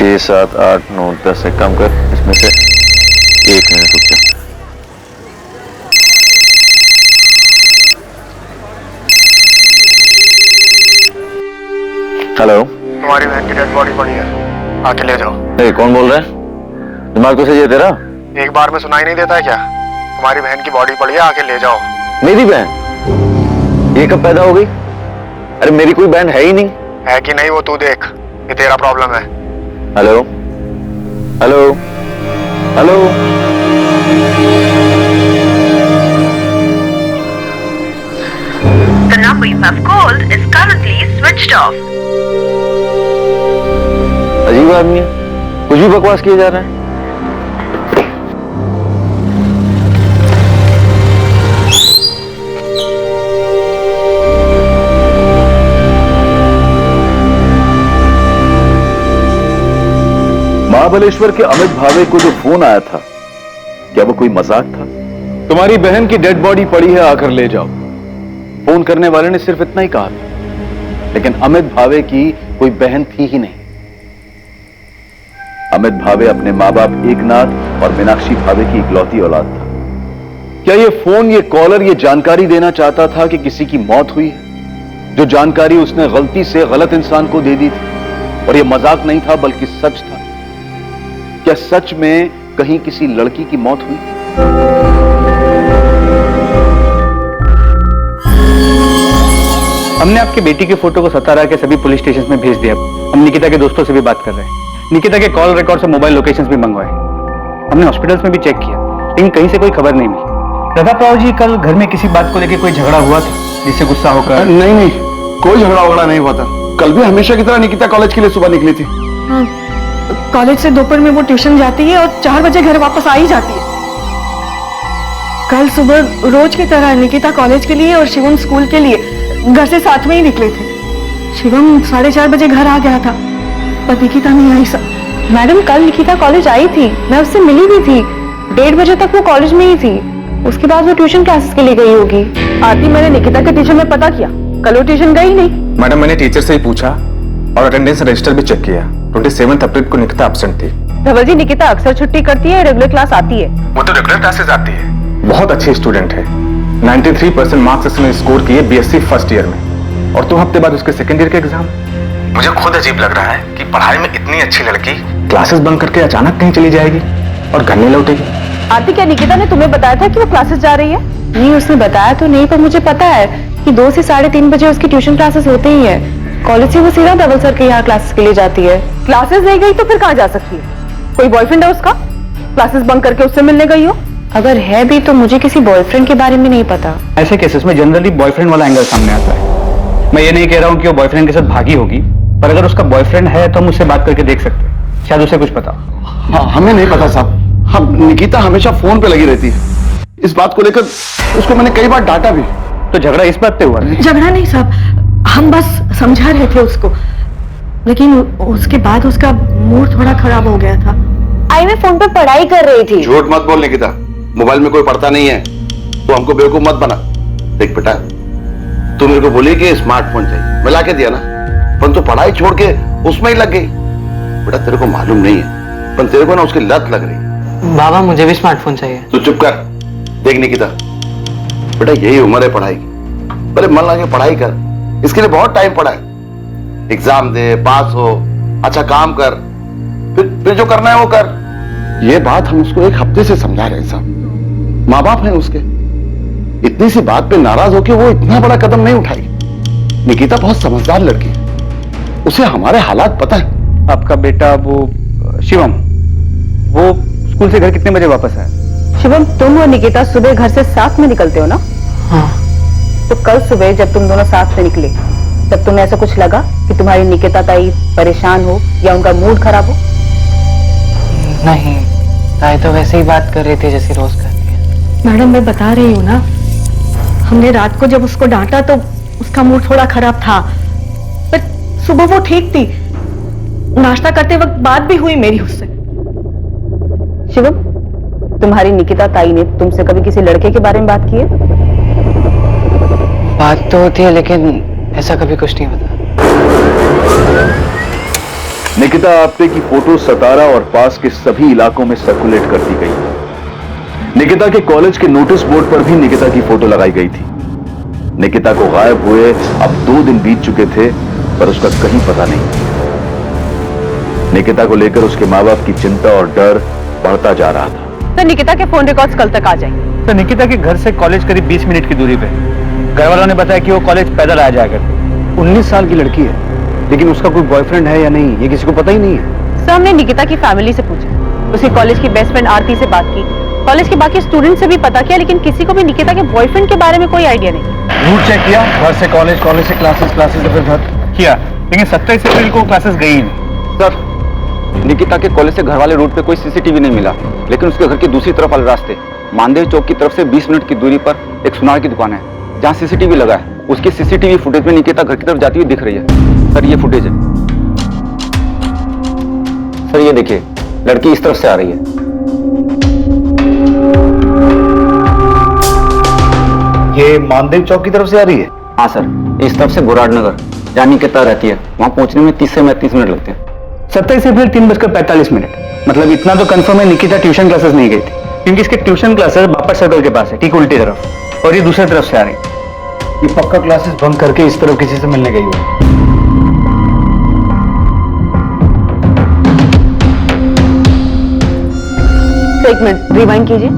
6, 7, 8, 9, 10 एक काम कर, इसमें से 1 मिनट रुक जा। हेलो, तुम्हारी बहन की डेड बॉडी पड़ी है, आके ले जाओ। कौन बोल रहा है? दिमाग तो सही है तेरा? एक बार में सुनाई नहीं देता है क्या? तुम्हारी बहन की बॉडी पड़ी है, आके ले जाओ। मेरी बहन? ये कब पैदा हो गई? अरे मेरी कोई बहन है ही नहीं। है कि नहीं वो तू देख, ये तेरा प्रॉब्लम है। Hello hello hello, The number you have called is currently switched off. अजीब आदमी है, कुछ भी बकवास किए जा रहा है। महाबलेश्वर के अमित भावे को जो फोन आया था, क्या वो कोई मजाक था? तुम्हारी बहन की डेड बॉडी पड़ी है, आकर ले जाओ। फोन करने वाले ने सिर्फ इतना ही कहा था, लेकिन अमित भावे की कोई बहन थी ही नहीं। अमित भावे अपने मां बाप एकनाथ और मीनाक्षी भावे की इकलौती औलाद था। क्या ये फोन, ये कॉलर ये जानकारी देना चाहता था कि किसी की मौत हुई है? जो जानकारी उसने गलती से गलत इंसान को दे दी थी, और ये मजाक नहीं था बल्कि सच था। क्या सच में कहीं किसी लड़की की मौत हुई? हमने आपकी बेटी की फोटो को सतारा के सभी पुलिस स्टेशन में भेज दिया। हम निकिता के दोस्तों से भी बात कर रहे हैं। निकिता के कॉल रिकॉर्ड से मोबाइल लोकेशंस भी मंगवाए। हमने हॉस्पिटल्स में भी चेक किया, लेकिन कहीं से कोई खबर नहीं मिली। प्रतापराव जी, कल घर में किसी बात को लेकर कोई झगड़ा हुआ था जिससे गुस्सा होकर? नहीं, कोई झगड़ा वगड़ा नहीं हुआ था। कल भी हमेशा की तरह निकिता कॉलेज के लिए सुबह निकली थी। कॉलेज से दोपहर में वो ट्यूशन जाती है और 4 बजे घर वापस आ ही जाती है। कल सुबह रोज की तरह निकिता कॉलेज के लिए और शिवम स्कूल के लिए घर से साथ में ही निकले थे। शिवम 4:30 बजे घर आ गया था, पर निकिता नहीं आई सर। मैडम, कल निकिता कॉलेज आई थी, मैं उससे मिली भी थी। 1:30 बजे तक वो कॉलेज में ही थी। उसके बाद वो ट्यूशन क्लासेस के लिए गई होगी। आरती, मैंने निकिता के टीचर में पता किया, कल वो ट्यूशन गई नहीं। मैडम, मैंने टीचर से ही पूछा और अटेंडेंस रजिस्टर भी चेक किया। 27 अप्रैल को निकिता एब्सेंट थी। धवल जी, निकिता अक्सर छुट्टी करती है, रेगुलर क्लास आती है। वो तो रेगुलर क्लासेस आती है। बहुत अच्छी स्टूडेंट है। 93% मार्क्स उसने स्कोर किए बीएससी फर्स्ट ईयर में, और 2 हफ्ते बाद उसके सेकंड ईयर के एग्जाम। मुझे खुद अजीब लग रहा है कि पढ़ाई में इतनी अच्छी लड़की क्लासेस बंक करके अचानक कहीं चली जाएगी और घर नहीं लौटेगी। आरती, क्या निकिता ने तुम्हें बताया था कि वो क्लासेस जा रही है? नहीं, उसने बताया तो नहीं, पर मुझे पता है कि 2 से 3:30 बजे उसकी ट्यूशन क्लासेस होते ही है। कॉलेज से वो सीधा धवल सर के यहाँ क्लासेस के लिए जाती है। क्लासेस नहीं गई तो फिर कहाँ जा सकती है? कोई बॉयफ्रेंड है उसका? क्लासेस बंक करके उससे मिलने गई हो? अगर है भी तो मुझे किसी बॉयफ्रेंड के बारे में नहीं पता। ऐसे केसेस में जनरली बॉयफ्रेंड वाला एंगल सामने आता है। मैं ये नहीं कह रहा हूँ कि वो बॉयफ्रेंड के साथ भागी होगी, पर अगर उसका बॉयफ्रेंड है तो हम उससे बात करके देख सकते हैं, शायद उसे कुछ पता। हाँ, हमें नहीं पता साहब। हम निकिता हमेशा फोन पे लगी रहती है। इस बात को लेकर उसको मैंने कई बार डांटा भी। तो झगड़ा इस बात पे हुआ? झगड़ा नहीं साहब, हम बस समझा रहे थे उसको, लेकिन उसके बाद उसका मूड थोड़ा खराब हो गया था। आई मैं फोन पे पढ़ाई कर रही थी। झूठ मत बोल निकिता, मोबाइल में कोई पढ़ता नहीं है। तो हमको बेवकूफ मत बना। देख बेटा, तू मेरे को बोली कि स्मार्टफोन चाहिए, मैं लाके दिया ना, पर तू पढ़ाई छोड़ के उसमें ही लग गई। बेटा तेरे को मालूम नहीं है, पर तेरे को ना उसकी लत लग रही। बाबा, मुझे भी स्मार्टफोन चाहिए। तू चुप कर। देख निकिता, बेटा यही उम्र है पढ़ाई की। पहले मन लगा के पढ़ाई कर, इसके लिए बहुत टाइम पड़ा है। एग्जाम दे, पास हो, अच्छा काम कर, फिर जो करना है वो कर। ये बात हम उसको 1 हफ्ते से समझा रहे हैं साहब। माँ बाप हैं उसके, इतनी सी बात पे नाराज होकर वो इतना बड़ा कदम नहीं उठाई। निकिता बहुत समझदार लड़की है, उसे हमारे हालात पता है। आपका बेटा वो शिवम, वो स्कूल से घर कितने बजे वापस आया? शिवम, तुम और निकिता सुबह घर से साथ में निकलते हो ना? हाँ। तो कल सुबह जब तुम दोनों साथ में निकले, तब तुम्हें ऐसा कुछ लगा कि तुम्हारी निकिता ताई परेशान हो या उनका मूड खराब हो? नहीं, ताई तो वैसे ही बात कर रही थी जैसे रोज करती है। मैडम, मैं बता रही हूँ ना, हमने रात को जब उसको डांटा तो उसका मूड थोड़ा खराब था, पर सुबह वो ठीक थी। नाश्ता करते वक्त बात भी हुई मेरी उससे। शिवम, तुम्हारी निकिता ताई ने तुमसे कभी किसी लड़के के बारे में बात की है? बात तो होती है, लेकिन ऐसा कभी कुछ नहीं होता। निकिता आप्टे की फोटो सतारा और पास के सभी इलाकों में सर्कुलेट कर दी गई। निकिता के कॉलेज के नोटिस बोर्ड पर भी निकिता की फोटो लगाई गई थी। निकिता को गायब हुए अब 2 दिन बीत चुके थे, पर उसका कहीं पता नहीं। निकिता को लेकर उसके मां बाप की चिंता और डर बढ़ता जा रहा था। सर, निकिता के फोन रिकॉर्ड्स कल तक आ जाएंगे। तो निकिता के घर से कॉलेज करीब 20 मिनट की दूरी पे। घर वालों ने बताया कि वो कॉलेज पैदल आ जाया करती। 19 साल की लड़की है, लेकिन उसका कोई बॉयफ्रेंड है या नहीं ये किसी को पता ही नहीं है। सर, हमने निकिता की फैमिली से पूछा, उसके कॉलेज की बेस्ट फ्रेंड आरती से बात की, कॉलेज के बाकी स्टूडेंट से भी पता किया, लेकिन किसी को भी निकिता के बॉयफ्रेंड के बारे में कोई आइडिया नहीं। रूट चेक किया, घर से कॉलेज, कॉलेज से क्लासेस, क्लासेस से फिर घर किया, लेकिन 27 अप्रैल को क्लासेस गई ही नहीं। सर, निकिता के कॉलेज से घर वाले रूट पे कोई सीसीटीवी नहीं मिला, लेकिन उसके घर की दूसरी तरफ वाले रास्ते मानदेव चौक की तरफ से 20 मिनट की दूरी पर एक सुनार की दुकान है जहां सीसीटीवी लगा है। उसकी सीसीटीवी फुटेज में निकिता घर की तरफ जाती हुई दिख रही है। सर, ये फुटेज है। सर, ये देखिए, लड़की इस तरफ से आ रही है। ये मानदेव चौक की तरफ से आ रही है? हाँ सर, इस तरफ से बुराड़ नगर जहां निकिता रहती है, वहां पहुंचने में 30 से 35 मिनट लगते हैं। 27 अप्रैल 3:45, मतलब इतना तो कंफर्म है निकिता ट्यूशन क्लासेस नहीं गई थी, क्योंकि इसके ट्यूशन क्लासेस बापर सर्कल के पास है, ठीक उल्टी तरफ, और ये दूसरी तरफ से आ रही है। ये पक्का क्लासेस बंक करके इस तरफ किसी से मिलने गई हुई। एक मिनट रिवाइंड कीजिए।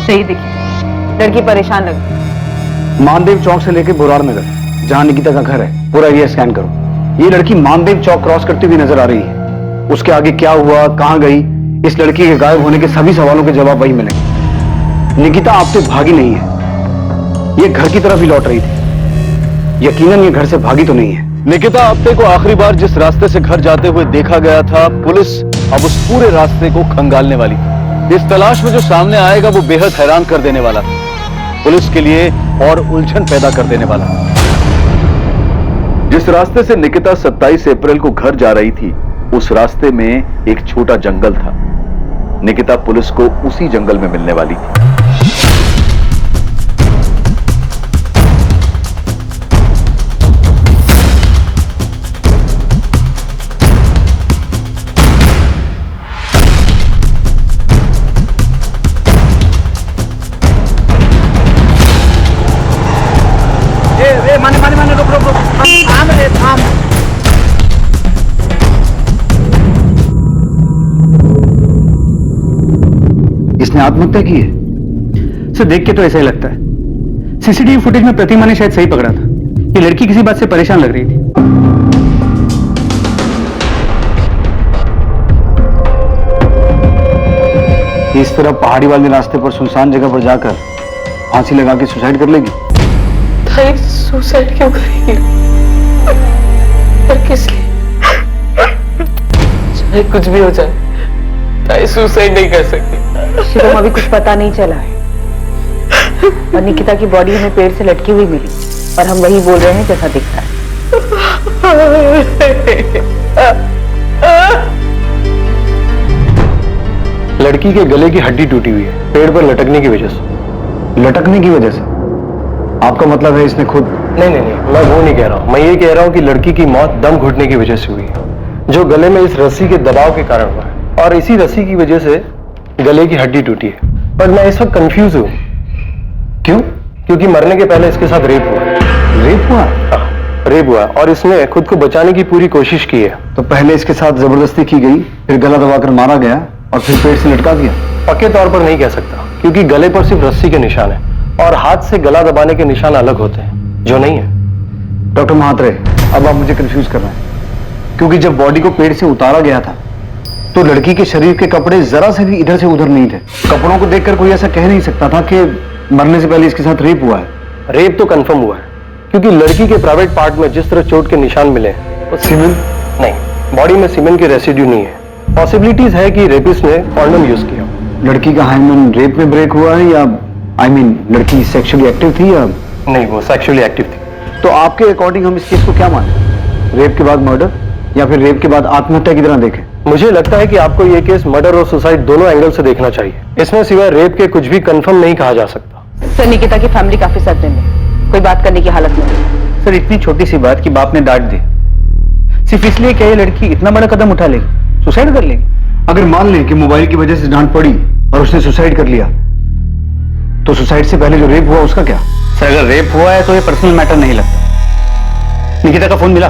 सही देखिए, लड़की परेशान लग रही। मानदेव चौक से लेकर बुराड़ नगर जहां निकिता का घर है, पूरा एरिया स्कैन करो। ये लड़की मानदेव चौक क्रॉस करती हुई नजर आ रही है। उसके आगे क्या हुआ, कहां गई, इस लड़की के गायब होने के सभी सवालों के जवाब वही मिलेंगे। निकिता आपसे भागी नहीं है, ये घर की तरफ ही लौट रही थी। यकीनन ये घर से भागी तो नहीं है। निकिता आप्टे को आखिरी बार जिस रास्ते से घर जाते हुए देखा गया था, पुलिस अब उस पूरे रास्ते को खंगालने वाली थी। इस तलाश में जो सामने आएगा वो बेहद हैरान कर देने वाला था, पुलिस के लिए और उलझन पैदा कर देने वाला। जिस रास्ते से निकिता 27 अप्रैल को घर जा रही थी, उस रास्ते में एक छोटा जंगल था। निकिता पुलिस को उसी जंगल में मिलने वाली थी। माने रुक थाम रे थाम। इसने आत्महत्या की है? सर, देख के तो ऐसा ही लगता है। सीसीटीवी फुटेज में प्रतिमा ने शायद सही पकड़ा था। ये लड़की किसी बात से परेशान लग रही थी। इस तरह पहाड़ी वाले रास्ते पर सुनसान जगह पर जाकर फांसी लगा के सुसाइड कर लेगी। सुसाइड क्यों करेंगे? पर किस लिए? चाहे कुछ भी हो जाए, ताई सुसाइड नहीं कर सकती। शिवम, अभी कुछ पता नहीं चला है, और निकिता की बॉडी हमें पेड़ से लटकी हुई मिली, और हम वही बोल रहे हैं जैसा दिखता है। लड़की के गले की हड्डी टूटी हुई है, पेड़ पर लटकने की वजह से। लटकने की वजह से? आपका मतलब है इसने खुद? नहीं, मैं वो नहीं कह रहा हूं। मैं ये कह रहा हूं कि लड़की की मौत दम घुटने की वजह से हुई है, जो गले में इस रस्सी के दबाव के कारण हुआ है, और इसी रस्सी की वजह से गले की हड्डी टूटी है। पर मैं इस वक्त कंफ्यूज हूं। क्यों? क्योंकि मरने के पहले इसके साथ रेप हुआ। रेप हुआ? रेप हुआ, और इसने खुद को बचाने की पूरी कोशिश की है। तो पहले इसके साथ जबरदस्ती की गई, फिर गला दबाकर मारा गया, और फिर पेड़ से लटका दिया? पक्के तौर पर नहीं कह सकता, क्योंकि गले पर सिर्फ रस्सी के निशान है, और हाथ से गला दबाने के निशान अलग होते हैं, जो नहीं है। डॉक्टर महात्रे, अब आप मुझे कंफ्यूज कर रहे हैं, क्योंकि जब बॉडी को पेड़ से उतारा गया था तो लड़की के शरीर के कपड़े जरा से भी इधर से उधर नहीं थे। कपड़ों को देखकर कोई ऐसा कह नहीं सकता था कि मरने से पहले इसके साथ रेप हुआ है। रेप तो कंफर्म हुआ है, क्योंकि लड़की के प्राइवेट पार्ट में जिस तरह चोट के निशान मिले, तो सीमेन? नहीं, बॉडी में सीमेन के रेसिड्यू नहीं है। पॉसिबिलिटीज है कि रेपिस्ट ने कॉन्डोम यूज किया। लड़की का हाइमन रेप में ब्रेक हुआ है, या लड़की सेक्सुअली एक्टिव थी, या नहीं, वो सेक्सुअली एक्टिव थी। तो आपके अकॉर्डिंग हम इस केस को क्या माने? रेप के बाद मर्डर, या फिर रेप के बाद आत्महत्या की तरह देखें? मुझे लगता है कि आपको ये केस मर्डर और सुसाइड दोनों एंगल से देखना चाहिए। इसमें सिवाय रेप के कुछ भी कंफर्म नहीं कहा जा सकता। सर, निकिता की फैमिली काफी सदमे में, कोई बात करने की हालत में नहीं। सर इतनी छोटी सी बात कि बाप ने डांट दी, सिर्फ इसलिए क्या ये लड़की इतना बड़ा कदम उठा लेगी, सुसाइड कर लेगी? अगर मान लें कि मोबाइल की वजह से डांट पड़ी और उसने सुसाइड कर लिया, तो सुसाइड से पहले जो रेप हुआ उसका क्या? सर अगर रेप हुआ है तो ये पर्सनल मैटर नहीं लगता। निकिता का फोन मिला?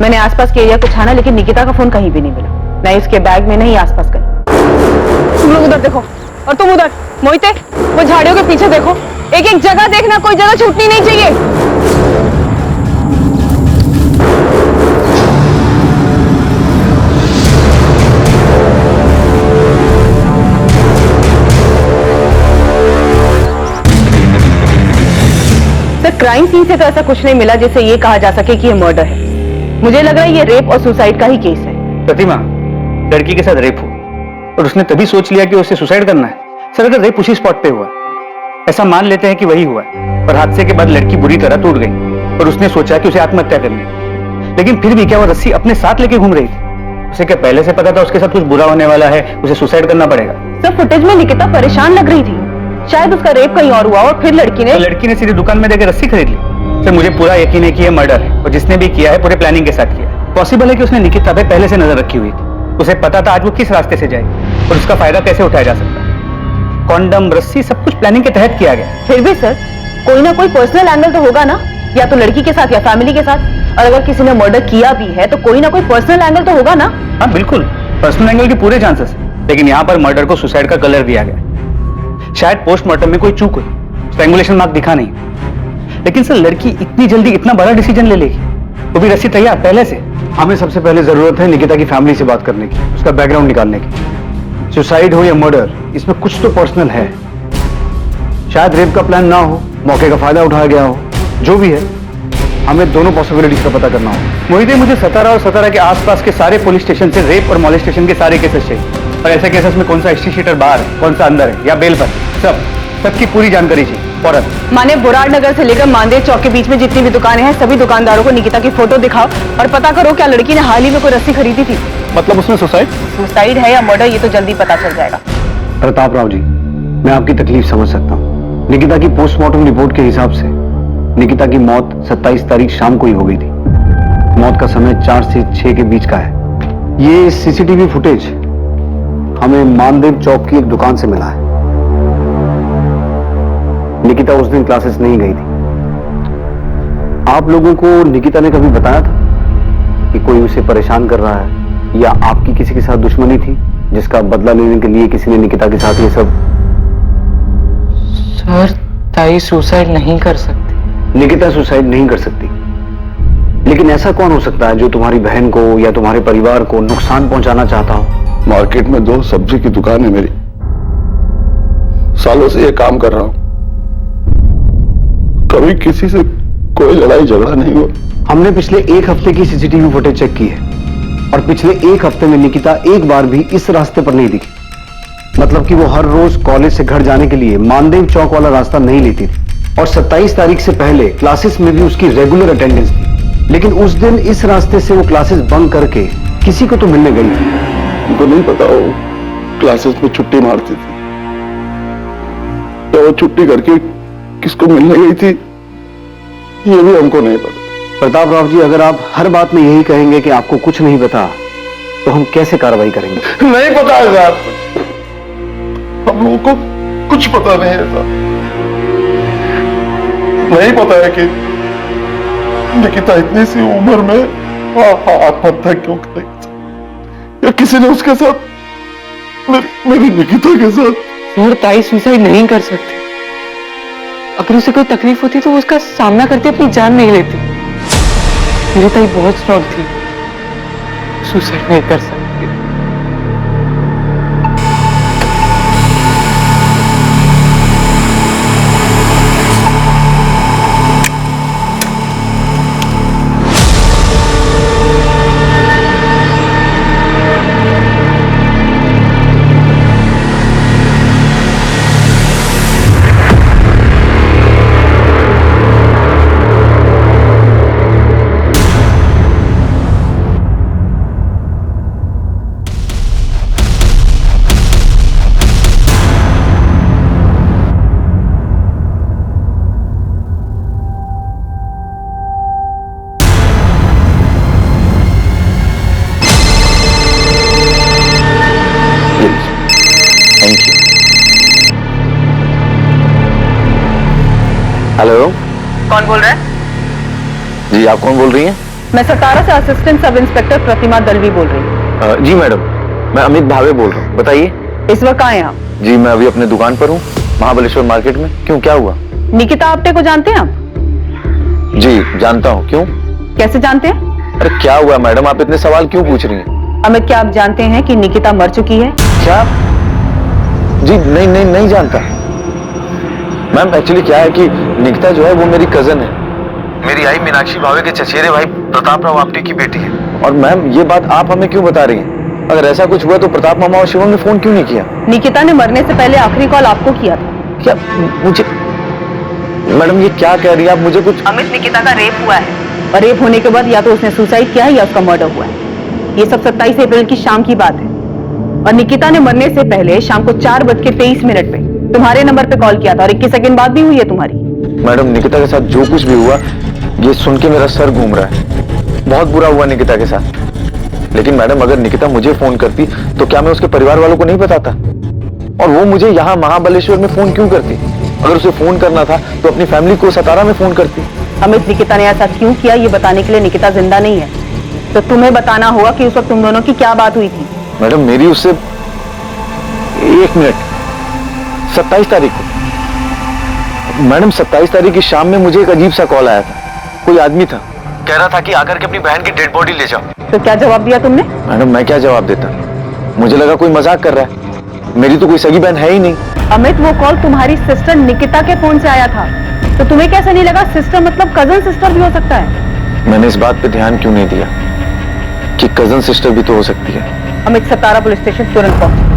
मैंने आसपास के एरिया को छाना, लेकिन निकिता का फोन कहीं भी नहीं मिला, नहीं उसके बैग में, नहीं आसपास कहीं। तुम लोग उधर देखो और तुम उधर। मोहिते, वो झाड़ियों के पीछे देखो, एक एक जगह देखना, कोई जगह छूटनी नहीं चाहिए। सर क्राइम सीन से तो ऐसा कुछ नहीं मिला जिससे ये कहा जा सके कि ये मर्डर है। मुझे लग रहा है ये रेप और सुसाइड का ही केस है। प्रतिमा, लड़की के साथ रेप हुआ और उसने तभी सोच लिया कि उसे सुसाइड करना है। सर अगर रेप उसी स्पॉट पे हुआ, ऐसा मान लेते हैं कि वही हुआ, पर हादसे के बाद लड़की बुरी तरह टूट गई और उसने सोचा कि उसे आत्महत्या करनी है। लेकिन फिर भी क्या वो रस्सी अपने साथ लेके घूम रही थी? उसे क्या पहले से पता था उसके साथ कुछ बुरा होने वाला है, उसे सुसाइड करना पड़ेगा? सर फुटेज में निकिता परेशान लग रही थी, शायद उसका रेप कहीं और हुआ और फिर लड़की ने सीधे दुकान में देकर रस्सी खरीद ली। सर मुझे पूरा यकीन है कि यह मर्डर है और जिसने भी किया है पूरे प्लानिंग के साथ किया है। पॉसिबल है कि उसने निकिता पे पहले से नजर रखी हुई थी, उसे पता था आज वो किस रास्ते से जाएगी और उसका फायदा कैसे उठाया जा सकता है। कॉन्डम, रस्सी, सब कुछ प्लानिंग के तहत किया गया। फिर भी सर कोई ना कोई पर्सनल एंगल तो होगा ना, या तो लड़की के साथ या फैमिली के साथ, और अगर किसी ने मर्डर किया भी है तो कोई ना कोई पर्सनल एंगल तो होगा ना। हाँ बिल्कुल, पर्सनल एंगल के पूरे चांसेस है, लेकिन यहाँ पर मर्डर को सुसाइड का कलर दिया गया। शायद पोस्टमार्टम में कोई चूक हुई, स्ट्रैंगुलेशन मार्क दिखा नहीं। लेकिन सर लड़की इतनी जल्दी इतना बड़ा डिसीजन ले लेगी, वो भी रस्सी तैयार पहले से? हमें सबसे पहले जरूरत है निकिता की फैमिली से बात करने की, उसका बैकग्राउंड निकालने की। सुसाइड हो या मर्डर, इसमें कुछ तो पर्सनल है। शायद रेप का प्लान ना हो, मौके का फायदा उठाया गया हो, जो भी है हमें दोनों पॉसिबिलिटीज का पता करना हो। मोहिते, मुझे सतारा और सतारा के आसपास के सारे पुलिस स्टेशन से रेप और मॉलेस्टेशन के सारे केसेस चाहिए। और ऐसे केसेस में कौन सा हिस्ट्री शीटर बाहर है, कौन सा अंदर है या बेल पर, सबकी पूरी जानकारी चाहिए फौरन। माने बुराड़ नगर से लेकर मानदेव चौक के बीच में जितनी भी दुकानें हैं, सभी दुकानदारों को निकिता की फोटो दिखाओ और पता करो क्या लड़की ने हाल ही में कोई रस्सी खरीदी थी। मतलब उसमें सुसाइड है या मर्डर, ये तो जल्दी पता चल जाएगा। प्रताप राव जी, मैं आपकी तकलीफ समझ सकता हूँ। निकिता की पोस्टमार्टम रिपोर्ट के हिसाब से निकिता की मौत 27 तारीख शाम को ही हो गई थी। मौत का समय 4 से 6 के बीच का है। ये सीसीटीवी फुटेज हमें मानदेव चौक की एक दुकान से मिला है। निकिता उस दिन क्लासेस नहीं गई थी। आप लोगों को निकिता ने कभी बताया था कि कोई उसे परेशान कर रहा है या आपकी किसी के साथ दुश्मनी थी जिसका बदला लेने के लिए किसी ने निकिता के साथ ये सब? सर ताई सुसाइड नहीं कर सकती। निकिता सुसाइड नहीं कर सकती, लेकिन ऐसा कौन हो सकता है जो तुम्हारी बहन को या तुम्हारे परिवार को नुकसान पहुंचाना चाहता हो? मार्केट में 2 सब्जी की दुकान है मेरी, सालों से ये काम कर रहा हूं, कभी किसी से कोई लड़ाई झगड़ा नहीं हुआ। हमने पिछले 1 हफ्ते की सीसीटीवी फुटेज चेक की है और पिछले 1 हफ्ते में निकिता एक बार भी इस रास्ते पर नहीं दिखी। मतलब कि वो हर रोज कॉलेज से घर जाने के लिए मानदेव चौक वाला रास्ता नहीं लेती थी और 27 तारीख से पहले क्लासेस में भी उसकी रेगुलर अटेंडेंस थी। लेकिन उस दिन इस रास्ते से वो क्लासेस बंक करके किसी को तो मिलने गई थी। उनको नहीं पता वो क्लासेस में छुट्टी मारती थी, तो वो छुट्टी करके किसको मिलने गई थी ये भी हमको नहीं पता। प्रताप राव जी, अगर आप हर बात में यही कहेंगे कि आपको कुछ नहीं पता, तो हम कैसे कार्रवाई करेंगे? नहीं पता है साहब, हम लोगों को कुछ पता नहीं है साहब। नहीं पता है कि निकिता इतनी सी उम्र में आत्महत्या क्यों करेगी, या किसी ने उसके साथ मेरी निकिता के साथ। सर ताई सुसाइड नहीं कर सकती। अगर उसे कोई तकलीफ होती तो वो उसका सामना करती अपनी जान नहीं लेती। मेरी ताई बहुत स्ट्रॉन्ग थी, सुसाइड नहीं कर सकती। हेलो, कौन बोल रहा है? जी आप कौन बोल रही हैं? मैं सतारा से असिस्टेंट सब इंस्पेक्टर प्रतिमा दलवी बोल रही हूँ। जी मैडम, मैं अमित भावे बोल रहा हूँ, बताइए। इस वक्त कहाँ हैं आप? जी मैं अभी अपने दुकान पर हूँ, महाबलेश्वर मार्केट में। क्यों, क्या हुआ? निकिता आप्टे को जानते हैं आप? जी जानता हूँ। क्यों? कैसे जानते हैं? अरे क्या हुआ मैडम, आप इतने सवाल क्यों पूछ रही हैं? अमित, क्या आप जानते हैं कि निकिता मर चुकी है? क्या? जी नहीं नहीं नहीं जानता मैम। एक्चुअली क्या है कि निकिता जो है वो मेरी कजन है, मेरी आई मीनाक्षी भावे के चचेरे भाई प्रताप राव आप्टे की बेटी है। और मैम ये बात आप हमें क्यों बता रही हैं? अगर ऐसा कुछ हुआ तो प्रताप मामा और शिवम ने फोन क्यों नहीं किया? निकिता ने मरने से पहले आखिरी कॉल आपको किया था। क्या? मुझे मैडम ये क्या कह रही है आप? मुझे कुछ... अमित, निकिता का रेप हुआ है और रेप होने के बाद या तो उसने सुसाइड किया है या उसका मर्डर हुआ है। ये सब 27 अप्रैल की शाम की बात है और निकिता ने मरने से पहले शाम को 4:23 पे तुम्हारे नंबर पे कॉल किया था और 21 सेकंड बाद भी हुई है तुम्हारी। मैडम निकिता के साथ जो कुछ भी हुआ ये सुन के मेरा सर घूम रहा है। बहुत बुरा हुआ निकिता के साथ। लेकिन मैडम अगर निकिता मुझे फोन करती तो क्या मैं उसके परिवार वालों को नहीं बताता? और वो मुझे यहाँ महाबलेश्वर में फोन क्यों करती? अगर उसे फोन करना था तो अपनी फैमिली को सतारा में फोन करती। अमित, निकिता ने ऐसा क्यों किया ये बताने के लिए निकिता जिंदा नहीं है, तो तुम्हें बताना होगा कि उस वक्त तुम दोनों की क्या बात हुई थी। मैडम मेरी उससे 1 मिनट 27 तारीख को मैडम 27 तारीख की शाम में मुझे एक अजीब सा कॉल आया था। कोई आदमी था, कह रहा था कि आकर के अपनी बहन की डेड बॉडी ले जाओ। तो क्या जवाब दिया तुमने? मैडम मैं क्या जवाब देता? मुझे लगा कोई मजाक कर रहा है। मेरी तो कोई सगी बहन है ही नहीं। अमित, वो कॉल तुम्हारी सिस्टर निकिता के फोन से आया था, तो तुम्हें कैसे नहीं लगा सिस्टर मतलब कजन सिस्टर भी हो सकता है? मैंने इस बात पे ध्यान क्यों नहीं दिया कि कजन सिस्टर भी तो हो सकती है। अमित, सतारा पुलिस स्टेशन तुरंत पहुंचो।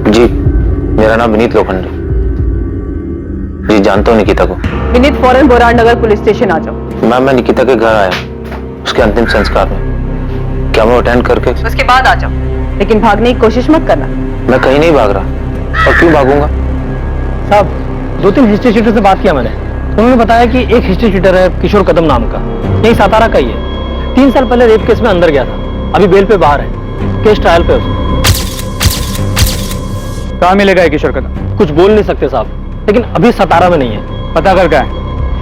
जी मेरा नाम विनीत लोखंडे। जी जानता हूँ निकिता को। विनीत, फौरन बोराड़ नगर पुलिस स्टेशन आ जाओ। मैम मैं निकिता के घर आया उसके अंतिम संस्कार में। क्या मैं अटेंड करके? उसके बाद आ जाओ, लेकिन भागने की कोशिश मत करना। मैं कहीं नहीं भाग रहा। और क्यों भागूंगा? साहब 2-3 हिस्ट्री शीटर से बात किया मैंने। उन्होंने बताया कि एक हिस्ट्री शीटर है किशोर कदम नाम का, यही सातारा का ही है। 3 साल पहले रेप केस में अंदर गया था, अभी बेल पे बाहर है, केस ट्रायल पे उसको। कहाँ मिलेगा ये किशोर कदम? कुछ बोल नहीं सकते साहब, लेकिन अभी सतारा में नहीं है। पता कर क्या है?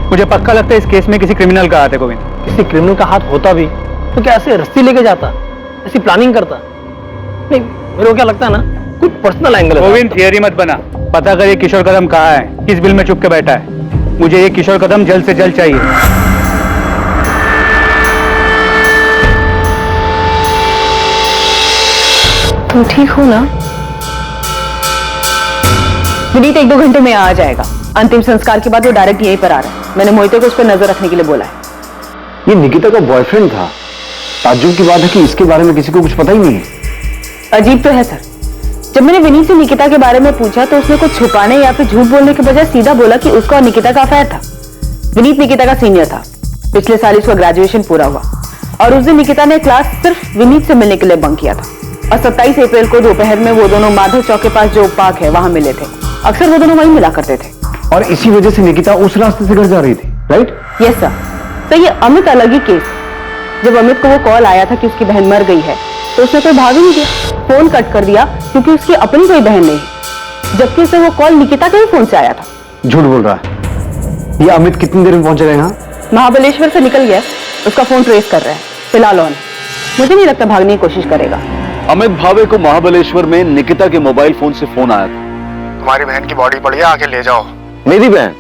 मुझे पक्का लगता है इस केस में किसी क्रिमिनल का हाथ है। गोविंद, किसी क्रिमिनल का हाथ होता भी तो क्या ऐसे रस्सी लेके जाता, ऐसी प्लानिंग करता? नहीं, मेरे को क्या लगता है ना, कुछ पर्सनल एंगल है। गोविंद थियरी मत बना, पता कर ये किशोर कदम कहाँ है, किस बिल में चुप के बैठा है। मुझे ये किशोर कदम जल्द से जल्द चाहिए। तुम ठीक हो ना? विनीत 1-2 घंटे में आ जाएगा। अंतिम संस्कार के बाद वो डायरेक्ट यहीं पर आ रहा है। मैंने मोहिते को उस पर नजर रखने के लिए बोला है। ये निकिता का बॉयफ्रेंड था। ताज्जुब की बात है कि इसके बारे में किसी को कुछ पता ही नहीं है। अजीब तो है सर। जब मैंने विनीत से निकिता के बारे में पूछा तो उसने कुछ छुपाने या फिर झूठ बोलने के बजाय सीधा बोला कि उसका और निकिता का अफेयर था। विनीत निकिता का सीनियर था। पिछले साल उसका ग्रेजुएशन पूरा हुआ और उस दिन निकिता ने क्लास सिर्फ विनीत से मिलने के लिए बंक किया था। और 27 अप्रैल को दोपहर में वो दोनों माधव चौक के पास जो पार्क है वहां मिले थे। अक्सर वो दोनों वहीं मिला करते थे। और इसी वजह से निकिता उस रास्ते से घर जा रही थी, राइट? Yes sir. तो ये अमित अलग ही केस। जब अमित को वो कॉल आया था कि उसकी बहन मर गई है तो उसने कोई भाव ही नहीं दिया, फोन कट कर दिया क्योंकि उसकी अपनी कोई बहन नहीं है। जबकि उसे वो कॉल निकिता के ही फोन से आया था। झूठ बोल रहा है। ये अमित कितनी देर में पहुंचेगा यहाँ? महाबलेश्वर से निकल गया, उसका फोन ट्रेस कर रहा है फिलहाल ऑन। मुझे नहीं लगता भागने की कोशिश करेगा। अमित भावे को महाबलेश्वर में निकिता के मोबाइल फोन से फोन आया था। तुम्हारी बहन की बॉडी पड़ी है, आके ले जाओ। मेरी बहन?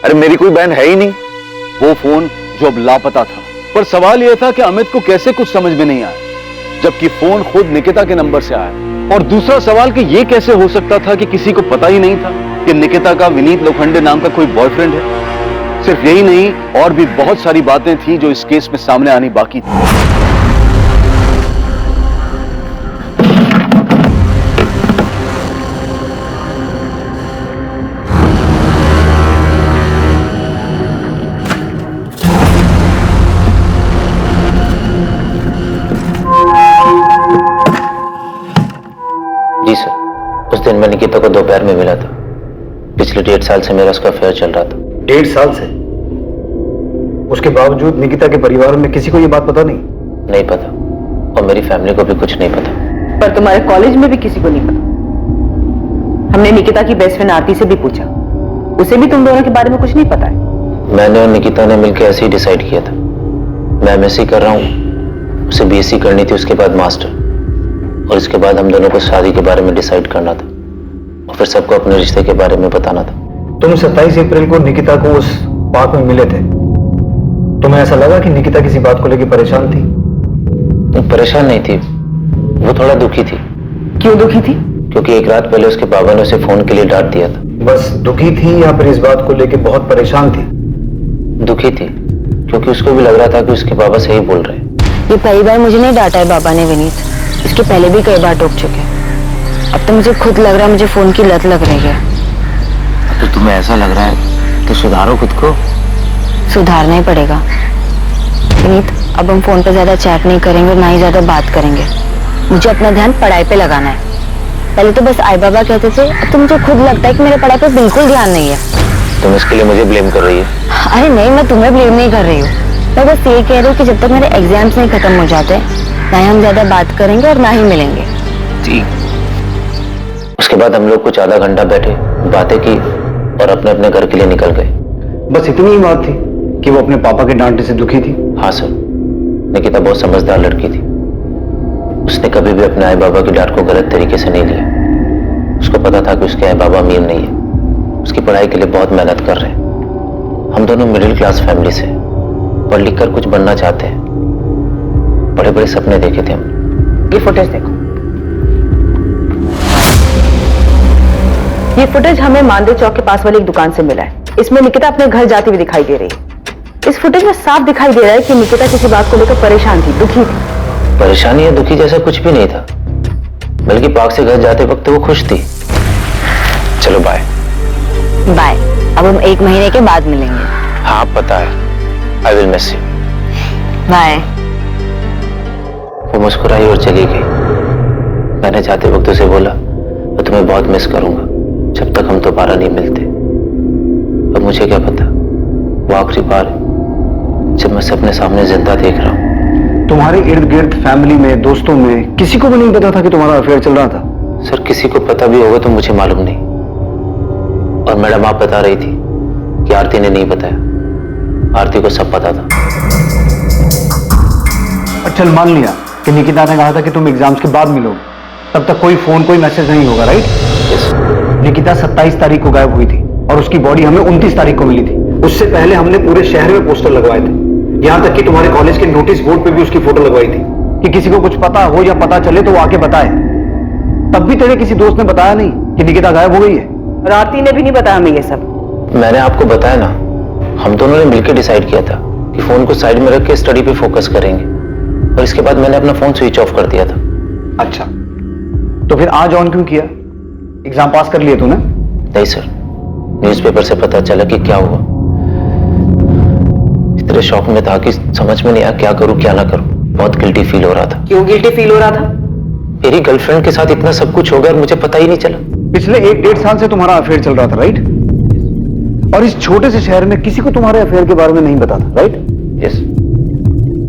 अरे मेरी कोई बहन है ही नहीं। वो फोन जो अब लापता था। पर सवाल यह था कि अमित को कैसे कुछ समझ में नहीं आया जबकि फोन खुद निकिता के नंबर से आया। और दूसरा सवाल कि यह कैसे हो सकता था कि किसी को पता ही नहीं था कि निकिता का विनीत लोखंडे नाम का कोई बॉयफ्रेंड है। सिर्फ यही नहीं, और भी बहुत सारी बातें थी जो इस केस में सामने आनी बाकी थी। दिन मैं निकिता को दोपहर में मिला था। पिछले 1.5 साल से मेरा उसका अफेयर चल रहा था। 1.5 साल से? उसके बावजूद निकिता के परिवार में किसी को ये बात पता नहीं? नहीं पता, और मेरी फैमिली को भी कुछ नहीं पता। पर तुम्हारे कॉलेज में भी किसी को नहीं पता? हमने निकिता की बेस्ट फ्रेंड आरती से भी पूछा, उसे भी तुम दोनों के बारे में कुछ नहीं पता है। मैंने और निकिता ने मिलकर ऐसे ही डिसाइड किया था। मैं एमएससी कर रहा हूँ, उसे बीएससी करनी थी, उसके बाद मास्टर, और इसके बाद हम दोनों को शादी के बारे में डिसाइड करना था और फिर सबको अपने रिश्ते के बारे में बताना था। तुम 27 अप्रैल को निकिता को उस पार्क में मिले थे। तुम्हें ऐसा लगा कि निकिता किसी बात को लेकर परेशान थी? परेशान नहीं थी, वो थोड़ा दुखी थी। क्यों दुखी थी? क्योंकि एक रात पहले उसके पापा ने उसे फोन के लिए डांट दिया था। बस दुखी थी या फिर इस बात को लेकर बहुत परेशान थी? दुखी थी, क्योंकि उसको भी लग रहा था कि उसके पापा सही बोल रहे हैं। ये पहली बार मुझे नहीं डांटा है बाबा ने विनीत, इसके पहले भी कई बार टोक चुके हैं। अब तो मुझे खुद लग रहा है मुझे फोन की लत लग रही है। तो तुम्हें ऐसा लग रहा है तो सुधारो खुद को। सुधारना ही पड़ेगा विनीत। अब हम फोन पे ज्यादा चैट नहीं करेंगे और ना ही ज्यादा बात करेंगे। मुझे अपना ध्यान पढ़ाई पे लगाना है। पहले तो बस आई बाबा कहते थे, अब तो मुझे खुद लगता है कि मेरे पढ़ाई पे बिल्कुल ध्यान नहीं है। तुम इसके लिए मुझे ब्लेम कर रही है? अरे नहीं, मैं तुम्हें ब्लेम नहीं कर रही हूँ। मैं बस ये कह रही हूँ कि जब तक मेरे एग्जाम्स नहीं खत्म हो जाते, ना ही हम ज्यादा बात करेंगे और ना ही मिलेंगे। ठीक। उसके बाद हम लोग कुछ आधा घंटा बैठे, बातें की और अपने अपने घर के लिए निकल गए। बस इतनी ही बात थी कि वो अपने पापा के डांटने से दुखी थी? हाँ सर, निकिता बहुत समझदार लड़की थी। उसने कभी भी अपने आई बाबा की डांट को गलत तरीके से नहीं लिया। उसको पता था कि उसके आई बाबा अमीर नहीं है, उसकी पढ़ाई के लिए बहुत मेहनत कर रहे हैं। हम दोनों मिडिल क्लास फैमिली से, पढ़ लिख कर कुछ बनना चाहते हैं। बड़े बड़े सपने देखे थे हम। ये फुटेज देखो। ये फुटेज हमें मानदेव चौक के पास वाली एक दुकान से मिला है। इसमें निकिता अपने घर जाती हुई दिखाई दे रही है। इस फुटेज में साफ दिखाई दे रहा है कि निकिता किसी बात को लेकर परेशान थी, दुखी थी। परेशानी या दुखी जैसा कुछ भी नहीं था, बल्कि पार्क से घर जाते वक्त वो खुश थी। चलो बाय। बाय। अब हम 1 महीने के बाद मिलेंगे। हाँ पता है, I will miss you. Bye. वो मुस्कुराई और चली गई। मैंने जाते वक्त उसे बोला, मैं तुम्हें बहुत मिस करूंगा जब तक हम दोबारा नहीं मिलते। अब मुझे क्या पता, वो आखिरी बार है जब मैं सपने सामने जिंदा देख रहा हूं। तुम्हारे इर्द गिर्द फैमिली में, दोस्तों में किसी को भी नहीं पता था कि तुम्हारा अफेयर चल रहा था? सर किसी को पता भी होगा तो मुझे मालूम नहीं। और मैडम आप बता रही थी कि आरती ने नहीं बताया। आरती को सब पता था। चल मान लिया कि निकिता ने कहा था कि तुम एग्जाम्स के बाद मिलोगे, तब तक कोई फोन कोई मैसेज नहीं होगा, राइट? यस। निकिता 27 तारीख को गायब हुई थी और उसकी बॉडी हमें 29 तारीख को मिली थी। उससे पहले हमने पूरे शहर में पोस्टर लगवाए थे, यहां तक कि तुम्हारे कॉलेज के नोटिस बोर्ड पे भी उसकी फोटो लगवाई थी कि किसी को कुछ पता हो या पता चले तो वो आके बताए। तब भी तेरे किसी दोस्त ने बताया नहीं कि निकिता गायब हो गई है? और आरती ने भी नहीं बताया हमें ये सब। मैंने आपको बताया ना, हम दोनों ने मिलकर डिसाइड किया था कि फोन को साइड में रख के स्टडी पे फोकस करेंगे, और इसके बाद मैंने अपना फोन स्विच ऑफ कर दिया था। अच्छा, तो फिर आज ऑन क्यों किया? एग्जाम पास कर लिए तूने? नहीं सर, न्यूज़पेपर से पता चला कि क्या हुआ। इतने शौक में था कि समझ में नहीं आया क्या करूं क्या ना करूं। बहुत गिल्टी फील हो रहा था। क्यों गिल्टी फील हो रहा था? मेरी गर्लफ्रेंड के साथ इतना सब कुछ हो गया और मुझे पता ही नहीं चला। पिछले 1.5 साल से तुम्हारा अफेयर चल रहा था, राइट? और इस छोटे से शहर में किसी को तुम्हारे अफेयर के बारे में नहीं पता था, राइट? यस।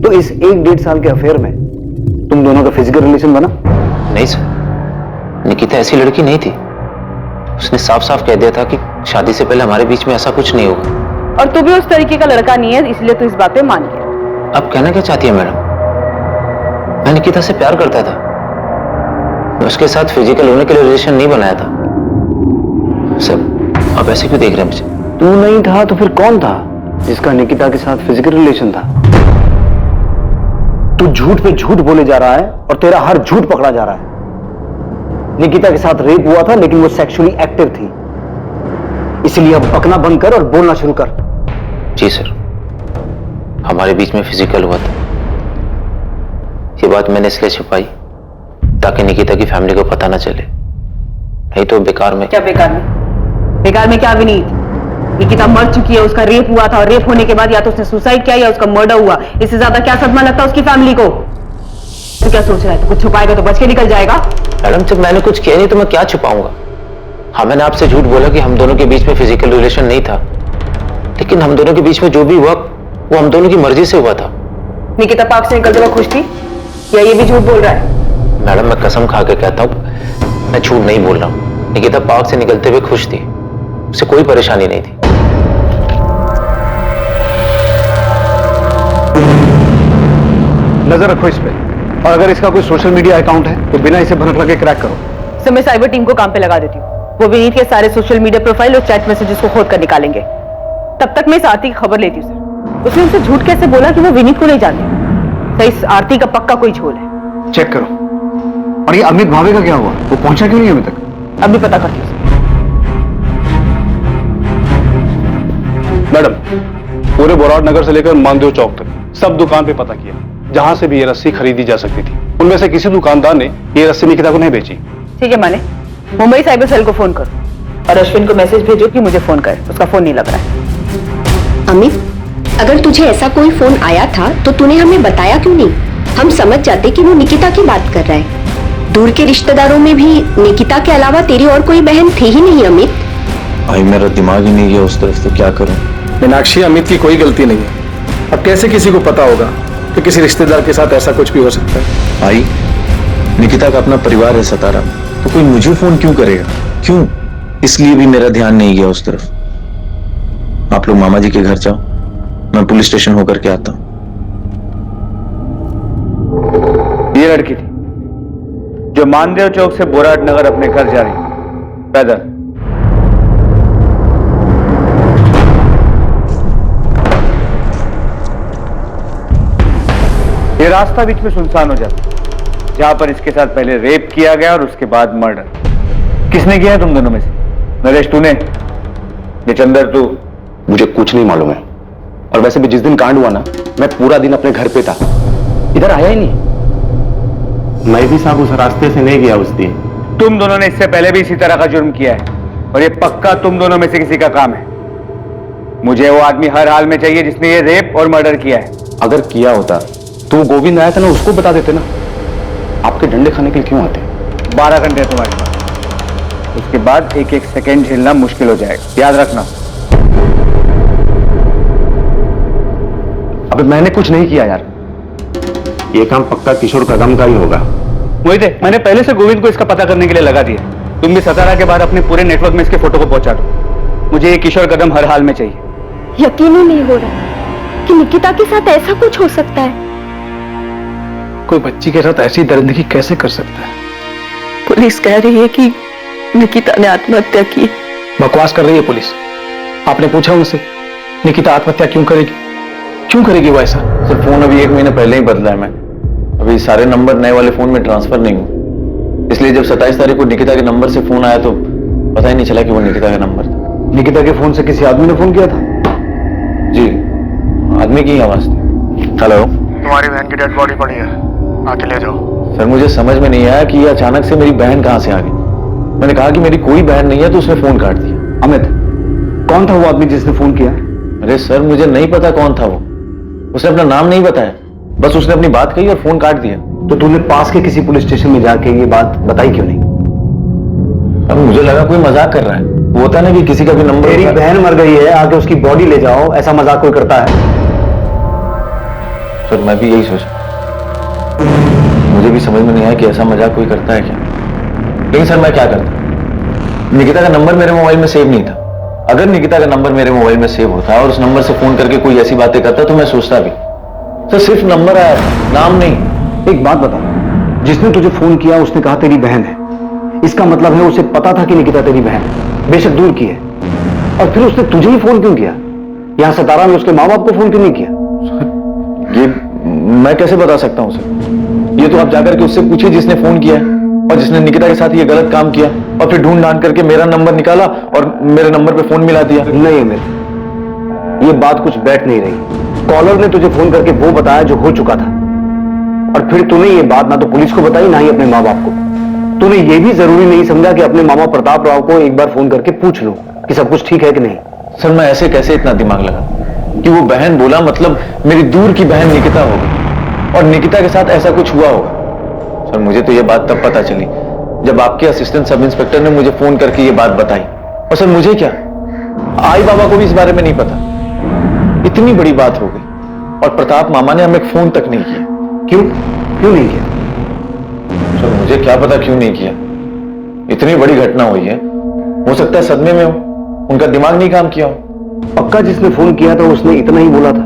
तो इस 1.5 साल के अफेयर में तुम दोनों का फिजिकल रिलेशन बना? नहीं सर, निकिता ऐसी लड़की नहीं थी। उसने साफ साफ कह दिया था कि शादी से पहले हमारे बीच में ऐसा कुछ नहीं होगा। और तू भी उस तरीके का लड़का नहीं है, इसलिए तू इस बात पे मान गया। अब कहना क्या चाहती है मैडम? मैं निकिता से प्यार करता था, मैं उसके साथ फिजिकल होने के लिए रिलेशन नहीं बनाया था। सब आप ऐसे क्यों देख रहे हैं मुझे? तू नहीं था तो फिर कौन था जिसका निकिता के साथ फिजिकल रिलेशन था? तू झूठ पे झूठ बोले जा रहा है और तेरा हर झूठ पकड़ा जा रहा है। निकिता के साथ रेप हुआ था, लेकिन वो सेक्सुअली एक्टिव थी, इसलिए अब बकना बंद कर और बोलना शुरू कर। जी सर, हमारे बीच में फिजिकल हुआ था। ये बात मैंने इसलिए छुपाई ताकि निकिता की फैमिली को पता ना चले, नहीं तो बेकार में। क्या बेकार में? बेकार में क्या विनीत? निकिता मर चुकी है, उसका रेप हुआ था और रेप होने के बाद या तो उसने सुसाइड किया या उसका मर्डर हुआ। इससे ज्यादा क्या सदमा लगता है उसकी फैमिली को? तू क्या सोच रहा है? तो कुछ छुपाएगा तो बच के निकल जाएगा? मैडम जब मैंने कुछ किया नहीं तो मैं क्या छुपाऊंगा? हाँ, मैंने आपसे झूठ बोला कि हम दोनों के बीच में फिजिकल रिलेशन नहीं था, लेकिन हम दोनों के बीच में जो भी हुआ वो हम दोनों की मर्जी से हुआ था। निकिता पार्क से निकलते हुए खुश थी या ये भी झूठ बोल रहा है? मैडम, मैं कसम खा के कहता हूँ, मैं झूठ नहीं बोल रहा हूँ। निकिता पार्क से निकलते हुए खुश थी, उसे कोई परेशानी नहीं थी। नजर रखो इस पे, और अगर इसका कोई सोशल मीडिया अकाउंट है तो बिना इसे भनक लगे क्रैक करो। सर, मैं साइबर टीम को काम पे लगा देती हूँ। वो विनीत के सारे सोशल मीडिया प्रोफाइल और चैट मैसेजेस को खोद कर निकालेंगे। तब तक मैं इस आरती की खबर लेती हूँ सर। उसने उनसे झूठ कैसे बोला कि वो विनीत को नहीं जानती? सर, इस आरती का पक्का कोई झोल है। चेक करो। और ये अमित भावे का क्या हुआ? वो पहुंचा क्यों नहीं अभी तक? अभी पता करती हूँ। मैडम, पूरे बोराड नगर से लेकर मानदेव चौक तक सब दुकान पे पता किया, जहां से भी ये रस्सी खरीदी जा सकती थी। उनमें से किसी दुकानदार ने ये रस्सी निकिता को नहीं बेची। ठीक है, माने मुंबई साइबर सेल को फोन करो और अश्विन को मैसेज भेजो कि मुझे फोन करे। उसका फोन नहीं लग रहा है। अमित, अगर तुझे ऐसा कोई फोन आया था तो तूने हमें बताया क्यों नहीं? हम समझ जाते कि वो निकिता की बात कर रहा है। दूर के रिश्तेदारों में भी निकिता के अलावा तेरी और कोई बहन थी ही नहीं अमित। भाई, मेरा दिमाग ही नहीं गया उस तरफ, तो क्या करूं? मीनाक्षी, अमित की कोई गलती नहीं है। अब कैसे किसी को पता होगा कि किसी रिश्तेदार के साथ ऐसा कुछ भी हो सकता है? भाई, निकिता का अपना परिवार है सतारा, तो कोई मुझे फोन क्यों करेगा? क्यों? इसलिए भी मेरा ध्यान नहीं गया उस तरफ। आप लोग मामा जी के घर जाओ, मैं पुलिस स्टेशन होकर के आता हूं। ये लड़की थी जो मानदेव चौक से बोराट नगर अपने घर जा रही पैदल। ये रास्ता बीच में सुनसान हो जाता, जहां पर इसके साथ पहले रेप किया गया और उसके बाद मर्डर। किसने किया है तुम दोनों में से? नरेश तूने? जितेंद्र तू? मुझे कुछ नहीं मालूम है। और वैसे भी जिस दिन कांड हुआ ना, मैं पूरा दिन अपने घर पे था, इधर आया ही नहीं। मैं भी साहब उस रास्ते से नहीं गया उस दिन। तुम दोनों ने इससे पहले भी इसी तरह का जुर्म किया है और ये पक्का तुम दोनों में से किसी का काम है। मुझे वो आदमी हर हाल में चाहिए जिसने ये रेप और मर्डर किया है। अगर किया होता तो वो गोविंद आया था ना, उसको बता देते ना। आपके डंडे खाने के लिए क्यों आते? 12 घंटे तुम्हारे पास, उसके बाद एक एक सेकेंड झेलना मुश्किल हो जाएगा, याद रखना। अबे मैंने कुछ नहीं किया यार। ये काम पक्का किशोर कदम का ही होगा। मोहित, मैंने पहले से गोविंद को इसका पता करने के लिए लगा दिया। तुम भी सतारा के बाद अपने पूरे नेटवर्क में इसके फोटो को पहुंचा दो। मुझे ये किशोर कदम हर हाल में चाहिए। यकीन ही नहीं हो रहा कि निकिता के साथ ऐसा कुछ हो सकता है। कोई बच्ची के साथ ऐसी दरिंदगी कैसे कर सकता है? पुलिस कह रही है कि निकिता ने आत्महत्या की। बकवास कर रही है पुलिस। आपने पूछा उनसे निकिता आत्महत्या क्यों करेगी? क्यों करेगी वो ऐसा? सर, फोन अभी 1 महीने पहले ही बदला है। मैं अभी सारे नंबर नए वाले फोन में ट्रांसफर नहीं हूँ, इसलिए जब 27 तारीख को निकिता के नंबर से फोन आया तो पता ही नहीं चला कि वो निकिता का नंबर था। निकिता के फोन से किसी आदमी ने फोन किया था? जी, आदमी की आवाज थी। हेलो, तुम्हारी बहन की डेड बॉडी पड़ी है, आके ले जाओ। सर, मुझे समझ में नहीं आया कि ये अचानक से मेरी बहन कहां से आ गई। मैंने कहा कि मेरी कोई बहन नहीं है तो उसने फोन काट दिया। अमित, कौन था वो आदमी जिसने फोन किया? अरे सर, मुझे नहीं पता कौन था वो। उसने अपना नाम नहीं बताया, बस उसने अपनी बात कही और फोन काट दिया। तो तूने पास के किसी पुलिस स्टेशन में जाके ये बात बताई क्यों नहीं? अब मुझे लगा कोई मजाक कर रहा है। वो होता ना कि किसी का भी नंबर। तेरी बहन मर गई है, आके उसकी बॉडी ले जाओ, ऐसा मजाक कोई करता है? सर, मैं भी यही सोचा। मुझे भी समझ में नहीं आया कि ऐसा मजाक कोई करता है क्या। लेकिन सर, मैं क्या करता? निकिता का नंबर मेरे मोबाइल में सेव नहीं था। अगर निकिता का नंबर मेरे मोबाइल में सेव होता और उस नंबर से फोन करके कोई ऐसी बातें करता तो मैं सोचता भी। तो सिर्फ नंबर आया था, नाम नहीं। एक बात बता, जिसने तुझे फोन किया उसने कहा तेरी बहन है, इसका मतलब है उसे पता था कि निकिता तेरी बहन है, बेशक दूर की है। और फिर उसने तुझे ही फोन क्यों किया? यहां सतारा में उसके माँ बाप को फोन क्यों नहीं किया? ये मैं कैसे बता सकता हूं सर? ये तो आप जाकर के उससे पूछिए जिसने फोन किया है और जिसने निकिता के साथ ये गलत काम किया और फिर ढूंढ ढांड करके मेरा नंबर निकाला और मेरे नंबर पे फोन मिला दिया। नहीं अमित, ये बात कुछ बैठ नहीं रही। कॉलर ने तुझे फोन करके वो बताया जो हो चुका था, और फिर तूने ये बात ना तो पुलिस को बताई ना ही अपने माँ बाप को। तूने ये भी जरूरी नहीं समझा कि अपने मामा प्रताप राव को एक बार फोन करके पूछ लो कि सब कुछ ठीक है कि नहीं। सर, मैं ऐसे कैसे इतना दिमाग लगा कि वो बहन बोला मतलब मेरी दूर की बहन निकिता होगी और निकिता के साथ ऐसा कुछ हुआ होगा। सर, मुझे तो ये बात तब पता चली जब आपके असिस्टेंट सब इंस्पेक्टर ने मुझे फोन करके ये बात बताई। और सर मुझे क्या, आई बाबा को भी इस बारे में नहीं पता। इतनी बड़ी बात हो गई और प्रताप मामा ने हमें फोन तक नहीं किया। क्यों नहीं किया? सर मुझे क्या पता क्यों नहीं किया। इतनी बड़ी घटना हुई है, हो सकता है सदमे में हो, उनका दिमाग नहीं काम किया हो। पक्का जिसने फोन किया था उसने इतना ही बोला था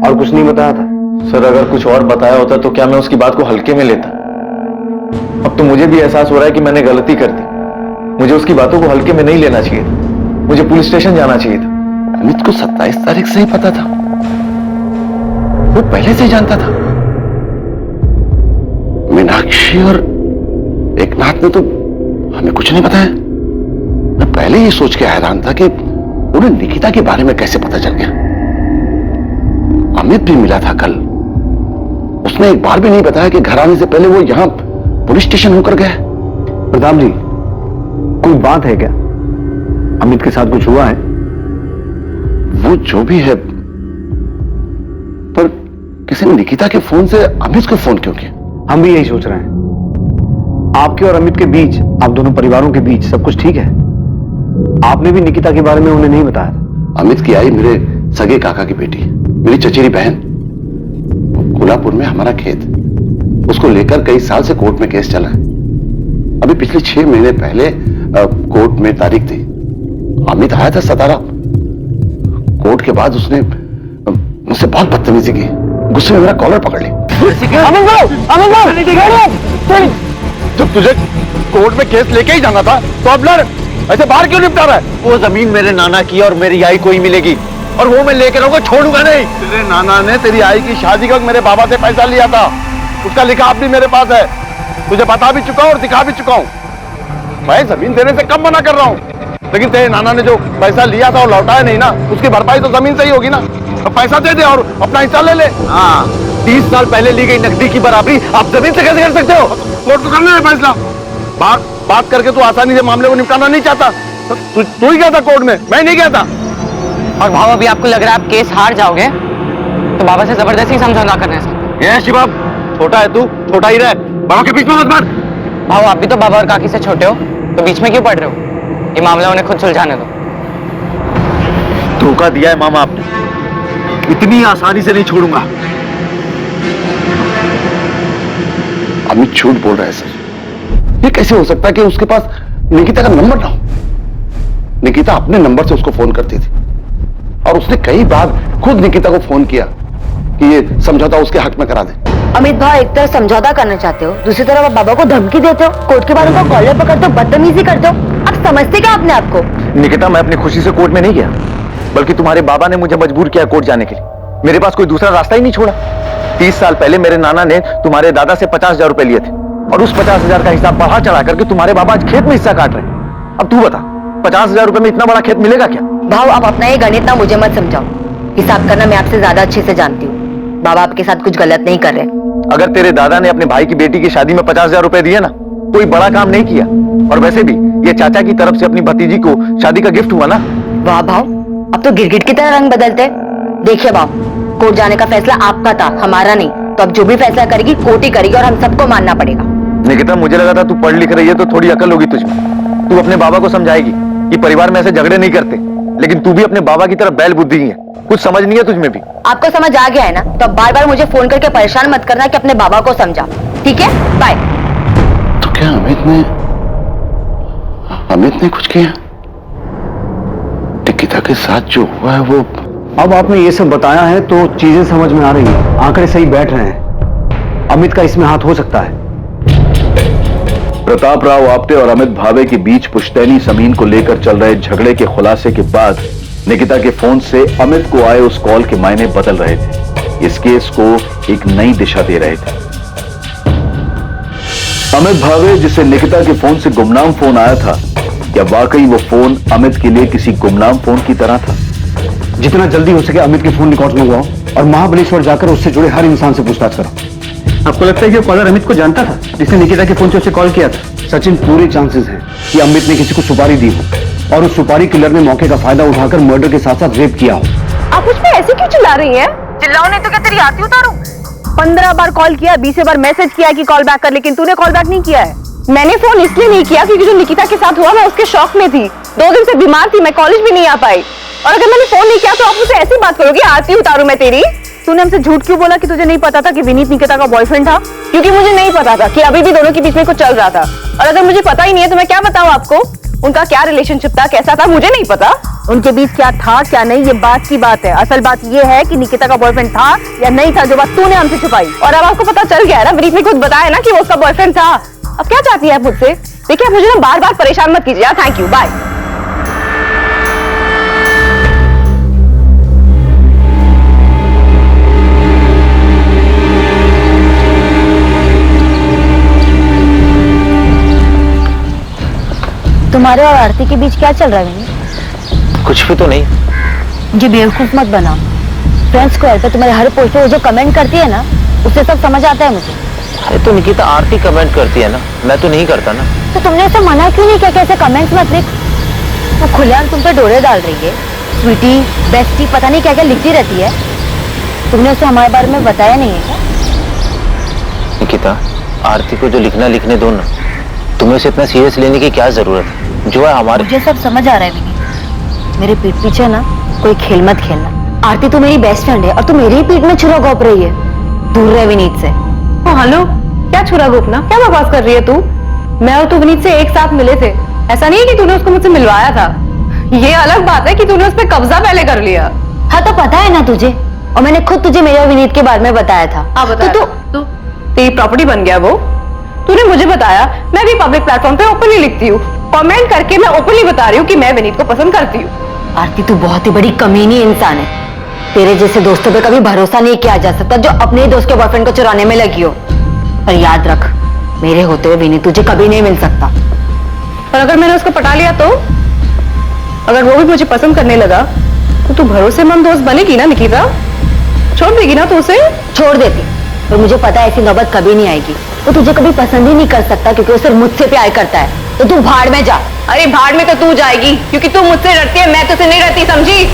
और कुछ नहीं बताया था? सर अगर कुछ और बताया होता तो क्या मैं उसकी बात को हल्के में लेता? अब तो मुझे भी एहसास हो रहा है कि मैंने गलती कर दी। मुझे उसकी बातों को हल्के में नहीं लेना चाहिए था, मुझे पुलिस स्टेशन जाना चाहिए था। अमित को 27 तारीख से ही पता था, वो पहले से ही जानता था। मीनाक्षी और एकनाथ ने तो हमें कुछ नहीं बताया। मैं पहले ही सोच के हैरान था कि उन्हें निकिता के बारे में कैसे पता चल गया। अमित भी मिला था कल, उसने एक बार भी नहीं बताया कि घर आने से पहले वो यहां पुलिस स्टेशन होकर गया। प्रताप जी, कोई बात है क्या? अमित के साथ कुछ हुआ है? वो जो भी है, पर किसी ने निकिता के फोन से अमित को फोन क्यों किया? हम भी यही सोच रहे हैं। आपके और अमित के बीच, आप दोनों परिवारों के बीच सब कुछ ठीक है? आपने भी निकिता के बारे में उन्हें नहीं बताया था? अमित की आई मेरे सगे काका की बेटी, मेरी चचेरी बहन। कोल्हापुर में हमारा खेत, उसको लेकर कई साल से कोर्ट में केस चला है। अभी पिछले 6 महीने पहले कोर्ट में तारीख थी। अमित आया था सतारा। कोर्ट के बाद उसने मुझसे बहुत बदतमीजी की, गुस्से में मेरा कॉलर पकड़ ली। जब तुझे कोर्ट में केस लेके ही जाना था तो अब लड़, ऐसे बाहर क्यों निपटा रहा है? वो जमीन मेरे नाना की और मेरी आई को ही मिलेगी और वो मैं लेकर आऊंगा, छोड़ूंगा नहीं। तेरे नाना ने तेरी आई की शादी का मेरे बाबा से पैसा लिया था, उसका लिखा भी मेरे पास है। तुझे बता भी चुका हूं और दिखा भी चुका हूं। मैं जमीन देने से कम मना कर रहा हूं, लेकिन तेरे नाना ने जो पैसा लिया था और लौटाया नहीं ना, उसकी भरपाई तो जमीन से ही होगी ना। तो पैसा दे दे और अपना हिस्सा ले ले। हाँ, 30 साल पहले ली गई नकदी की बराबरी आप जमीन से कैसे कर सकते हो? कोर्ट को करना है फैसला। बात करके तू आसानी से मामले को निपटाना नहीं चाहता। तू ही गया था कोर्ट में, मैं नहीं गया था। और भाव अभी आपको लग रहा है आप केस हार जाओगे तो बाबा से जबरदस्ती समझौता करने से? ये शिवम, छोटा है तू, छोटा ही रह, बड़ों के बीच में मत मार। भाव आप भी तो बाबा और काकी से छोटे हो, तो बीच में क्यों पड़ रहे हो? ये मामला उन्हें खुद सुलझाने दो। धोखा दिया है मामा आपने, इतनी आसानी से नहीं छोड़ूंगा। अमित झूठ बोल रहा है सर। ये कैसे हो सकता है कि उसके पास निकिता का नंबर ना हो? निकिता अपने नंबर से उसको फोन करती थी और उसने कई बार खुद निकिता को फोन किया कि ये समझौता उसके हक में करा दे। अमित भाई, एक तरफ समझौता करना चाहते हो, दूसरी तरफ आप बाबा को धमकी देते हो, कोर्ट के बाद उनको कॉलर पकड़ते हो, बदतमीजी करते हो। आप समझते क्या अपने आप को? निकिता, मैं अपनी खुशी से कोर्ट में नहीं गया, बल्कि तुम्हारे बाबा ने मुझे मजबूर किया कोर्ट जाने के लिए। मेरे पास कोई दूसरा रास्ता ही नहीं छोड़ा। 30 साल पहले मेरे नाना ने तुम्हारे दादा से 50,000 रुपए लिए थे और उस 50,000 का हिसाब बढ़ा चढ़ा करके तुम्हारे बाबा आज खेत में हिस्सा काट रहे हैं। अब तू बता, 50,000 रुपए में इतना बड़ा खेत मिलेगा क्या? भाव, आप अपना ये गणित ना मुझे मत समझाओ। हिसाब करना मैं आपसे ज्यादा अच्छे से जानती हूँ। बाबा आपके साथ कुछ गलत नहीं कर रहे। अगर तेरे दादा ने अपने भाई की बेटी की शादी में 50,000 रुपए दिए ना, कोई बड़ा काम नहीं किया। और वैसे भी ये चाचा की तरफ से अपनी भतीजी को शादी का गिफ्ट हुआ ना। वाह भाव, अब तो गिरगिट की तरह रंग बदलते। देखिए भाव, कोर्ट जाने का फैसला आपका था, हमारा नहीं। तो अब जो भी फैसला करेगी कोर्ट ही करेगी और हम सबको मानना पड़ेगा। निकिता, मुझे लगा था तू पढ़ लिख रही है तो थोड़ी अकल होगी तुझमें। तू अपने बाबा को समझाएगी कि परिवार में ऐसे झगड़े नहीं करते, लेकिन तू भी अपने बाबा की तरह बैल बुद्धि ही है, कुछ समझ नहीं है तुझमें भी। आपको समझ आ गया है ना? तो बार बार मुझे फोन करके परेशान मत करना कि अपने बाबा को समझा, ठीक है? बाय। तो क्या अमित ने कुछ किया? निकिता के साथ जो हुआ है वो... अब आपने ये सब बताया है तो चीजें समझ में आ रही हैं, आंकड़े सही बैठ रहे हैं। अमित का इसमें हाथ हो सकता है। प्रताप राव आप्टे और अमित भावे के बीच पुश्तैनी जमीन को लेकर चल रहे झगड़े के खुलासे के बाद निकिता के फोन से अमित को आए उस कॉल के मायने बदल रहे थे, इस केस को एक नई दिशा दे रहे थे। अमित भावे जिसे निकिता के फोन से गुमनाम फोन आया था, क्या वाकई वो फोन अमित के लिए किसी गुमनाम फोन की तरह था? जितना जल्दी हो सके अमित के फोन रिकॉर्ड मंगवाओ और महाबलेश्वर जाकर उससे जुड़े हर इंसान से पूछताछ करो। आपको लगता है कि कॉलर अमित को जानता था जिसने निकिता के फोन से उसे कॉल किया था? सचिन, पूरे चांसेस हैं कि अमित ने किसी को सुपारी दी हो और उस सुपारी किलर ने मौके का फायदा उठाकर मर्डर के साथ साथ रेप किया हो। आप मुझ पे ऐसे क्यों चिल्ला रही हैं? चिल्लाओ नहीं तो क्या तेरी आती उतारूं? 15 बार कॉल किया, 20 बार मैसेज किया कि कॉल बैक कर, लेकिन तूने कॉल बैक नहीं किया है। मैंने फोन इसलिए नहीं किया क्योंकि जो निकिता के साथ हुआ मैं उसके शौक में थी। 2 दिन से बीमार थी, मैं कॉलेज भी नहीं आ पाई। और अगर मैंने फोन नहीं किया तो आप मुझसे ऐसी बात करोगे, आरती उतारू मैं तेरी? तूने हमसे झूठ क्यों बोला कि तुझे नहीं पता था कि विनीत निकिता का बॉयफ्रेंड था? क्योंकि मुझे नहीं पता था कि अभी भी दोनों के बीच में कुछ चल रहा था। और अगर मुझे पता ही नहीं है तो मैं क्या बताऊं आपको? उनका क्या रिलेशनशिप था, कैसा था, मुझे नहीं पता। उनके बीच क्या था क्या नहीं ये बात की बात है। असल बात ये है कि निकिता का बॉयफ्रेंड था या नहीं था, जो बात तूने हमसे छुपाई। और अब आपको पता चल गया है ना, विनीत ने खुद बताया ना कि वो उसका बॉयफ्रेंड था। अब क्या चाहती है आप मुझसे? देखिए आप मुझे ना बार बार परेशान मत कीजिए। Thank you, bye. तुम्हारे और आरती के बीच क्या चल रहा है विनीत? कुछ भी तो नहीं। मुझे बेवकूफ मत बनाओ। फ्रेंड्स को पे तुम्हारे हर पोस्ट पे वो जो कमेंट करती है ना, उससे सब समझ आता है मुझे। अरे तो निकिता आरती कमेंट करती है ना, मैं तो नहीं करता ना। तो तुमने ऐसे मना क्यों नहीं किया कि ऐसे कमेंट्स मत लिख? वो खुलेआम तुम पे डोरे डाल रही है। स्वीटी, बेस्टी, पता नहीं क्या क्या लिखती रहती है। तुमने उसे हमारे बारे में बताया नहीं है क्या? निकिता, आरती को जो लिखना लिखने दो ना, तुम्हें उसे इतना सीरियस लेने की क्या जरूरत है? जो है हमारे। मुझे सब समझ आ रहा है विनीत। मेरे पीठ पीछे ना कोई खेल मत खेलना। आरती तो मेरी बेस्ट फ्रेंड है और तू मेरी ही पीठ में छुरा घोंप रही है। दूर रहे विनीत से। हेलो, क्या छुरा घोंपना? क्या बकवास कर रही है तू? मैं और तू विनीत से एक साथ मिले थे। ऐसा नहीं है कि तूने उसको मुझसे मिलवाया था। ये अलग बात है कि तूने उस पर कब्जा पहले कर लिया। हाँ तो पता है ना तुझे, और मैंने खुद तुझे मेरे और विनीत के बारे में बताया था। तो तू तेरी प्रॉपर्टी बन गया वो? तूने मुझे बताया। मैं भी पब्लिक प्लेटफॉर्म पे ओपनली लिखती हूँ, कमेंट करके मैं ओपनली बता रही हूँ कि मैं विनीत को पसंद करती हूँ। आरती तू बहुत ही बड़ी कमीनी इंसान है। तेरे जैसे दोस्तों पे कभी भरोसा नहीं किया जा सकता जो अपने ही दोस्त के बॉयफ्रेंड को चुराने में लगी हो। पर याद रख, मेरे होते हुए विनीत तुझे कभी नहीं मिल सकता। और अगर मैंने उसको पटा लिया तो? अगर वो भी मुझे पसंद करने लगा तो तू भरोसेमंद दोस्त बनेगी ना निकिता? छोड़ देगी ना तू उसे? छोड़ देती, पर मुझे पता है ऐसी नौबत कभी नहीं आएगी। वो तुझे कभी पसंद ही नहीं कर सकता क्योंकि वो सिर्फ मुझसे प्यार करता है। तो तू भाड़ में जा। अरे भाड़ में तो तू जाएगी क्योंकि तू मुझसे डरती है, मैं तुझसे नहीं डरती, समझी?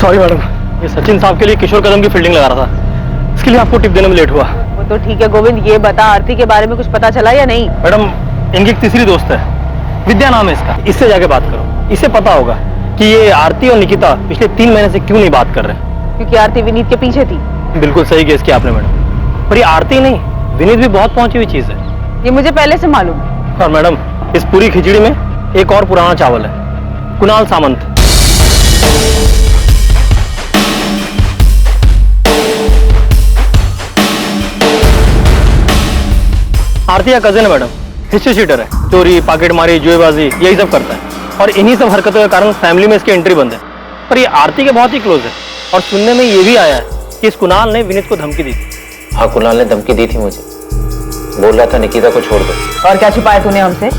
सॉरी मैडम, ये सचिन साहब के लिए किशोर कदम की फील्डिंग लगा रहा था, इसके लिए आपको टिप देने में लेट हुआ। वो तो ठीक है गोविंद, ये बता आरती के बारे में कुछ पता चला या नहीं? मैडम, इनकी एक तीसरी दोस्त है, विद्या नाम है इसका। इससे जाके बात करो, इसे पता होगा कि ये आरती और निकिता पिछले 3 महीने से क्यों नहीं बात कर रहे। क्योंकि आरती विनीत के पीछे थी। बिल्कुल सही गेस किया आपने मैडम, पर ये आरती नहीं, विनीत भी बहुत पहुंची हुई चीज है। ये मुझे पहले से मालूम है। और मैडम, इस पूरी खिचड़ी में एक और पुराना चावल है, कुणाल सामंत। आरती का कजिन है मैडम, हिस्ट्री शीटर है, चोरी, पॉकेटमारी, जुएबाजी यही सब करता है। और इन्हीं सब हरकतों के कारण फैमिली में इसकी एंट्री बंद है। पर ये आरती के बहुत ही क्लोज है। और सुनने में ये भी आया है कि इस कुणाल ने विनीत को धमकी दी थी। हाँ, कुणाल ने धमकी दी थी मुझे, बोल रहा था निकिता को छोड़ दो। और क्या छिपाया तूने हमसे?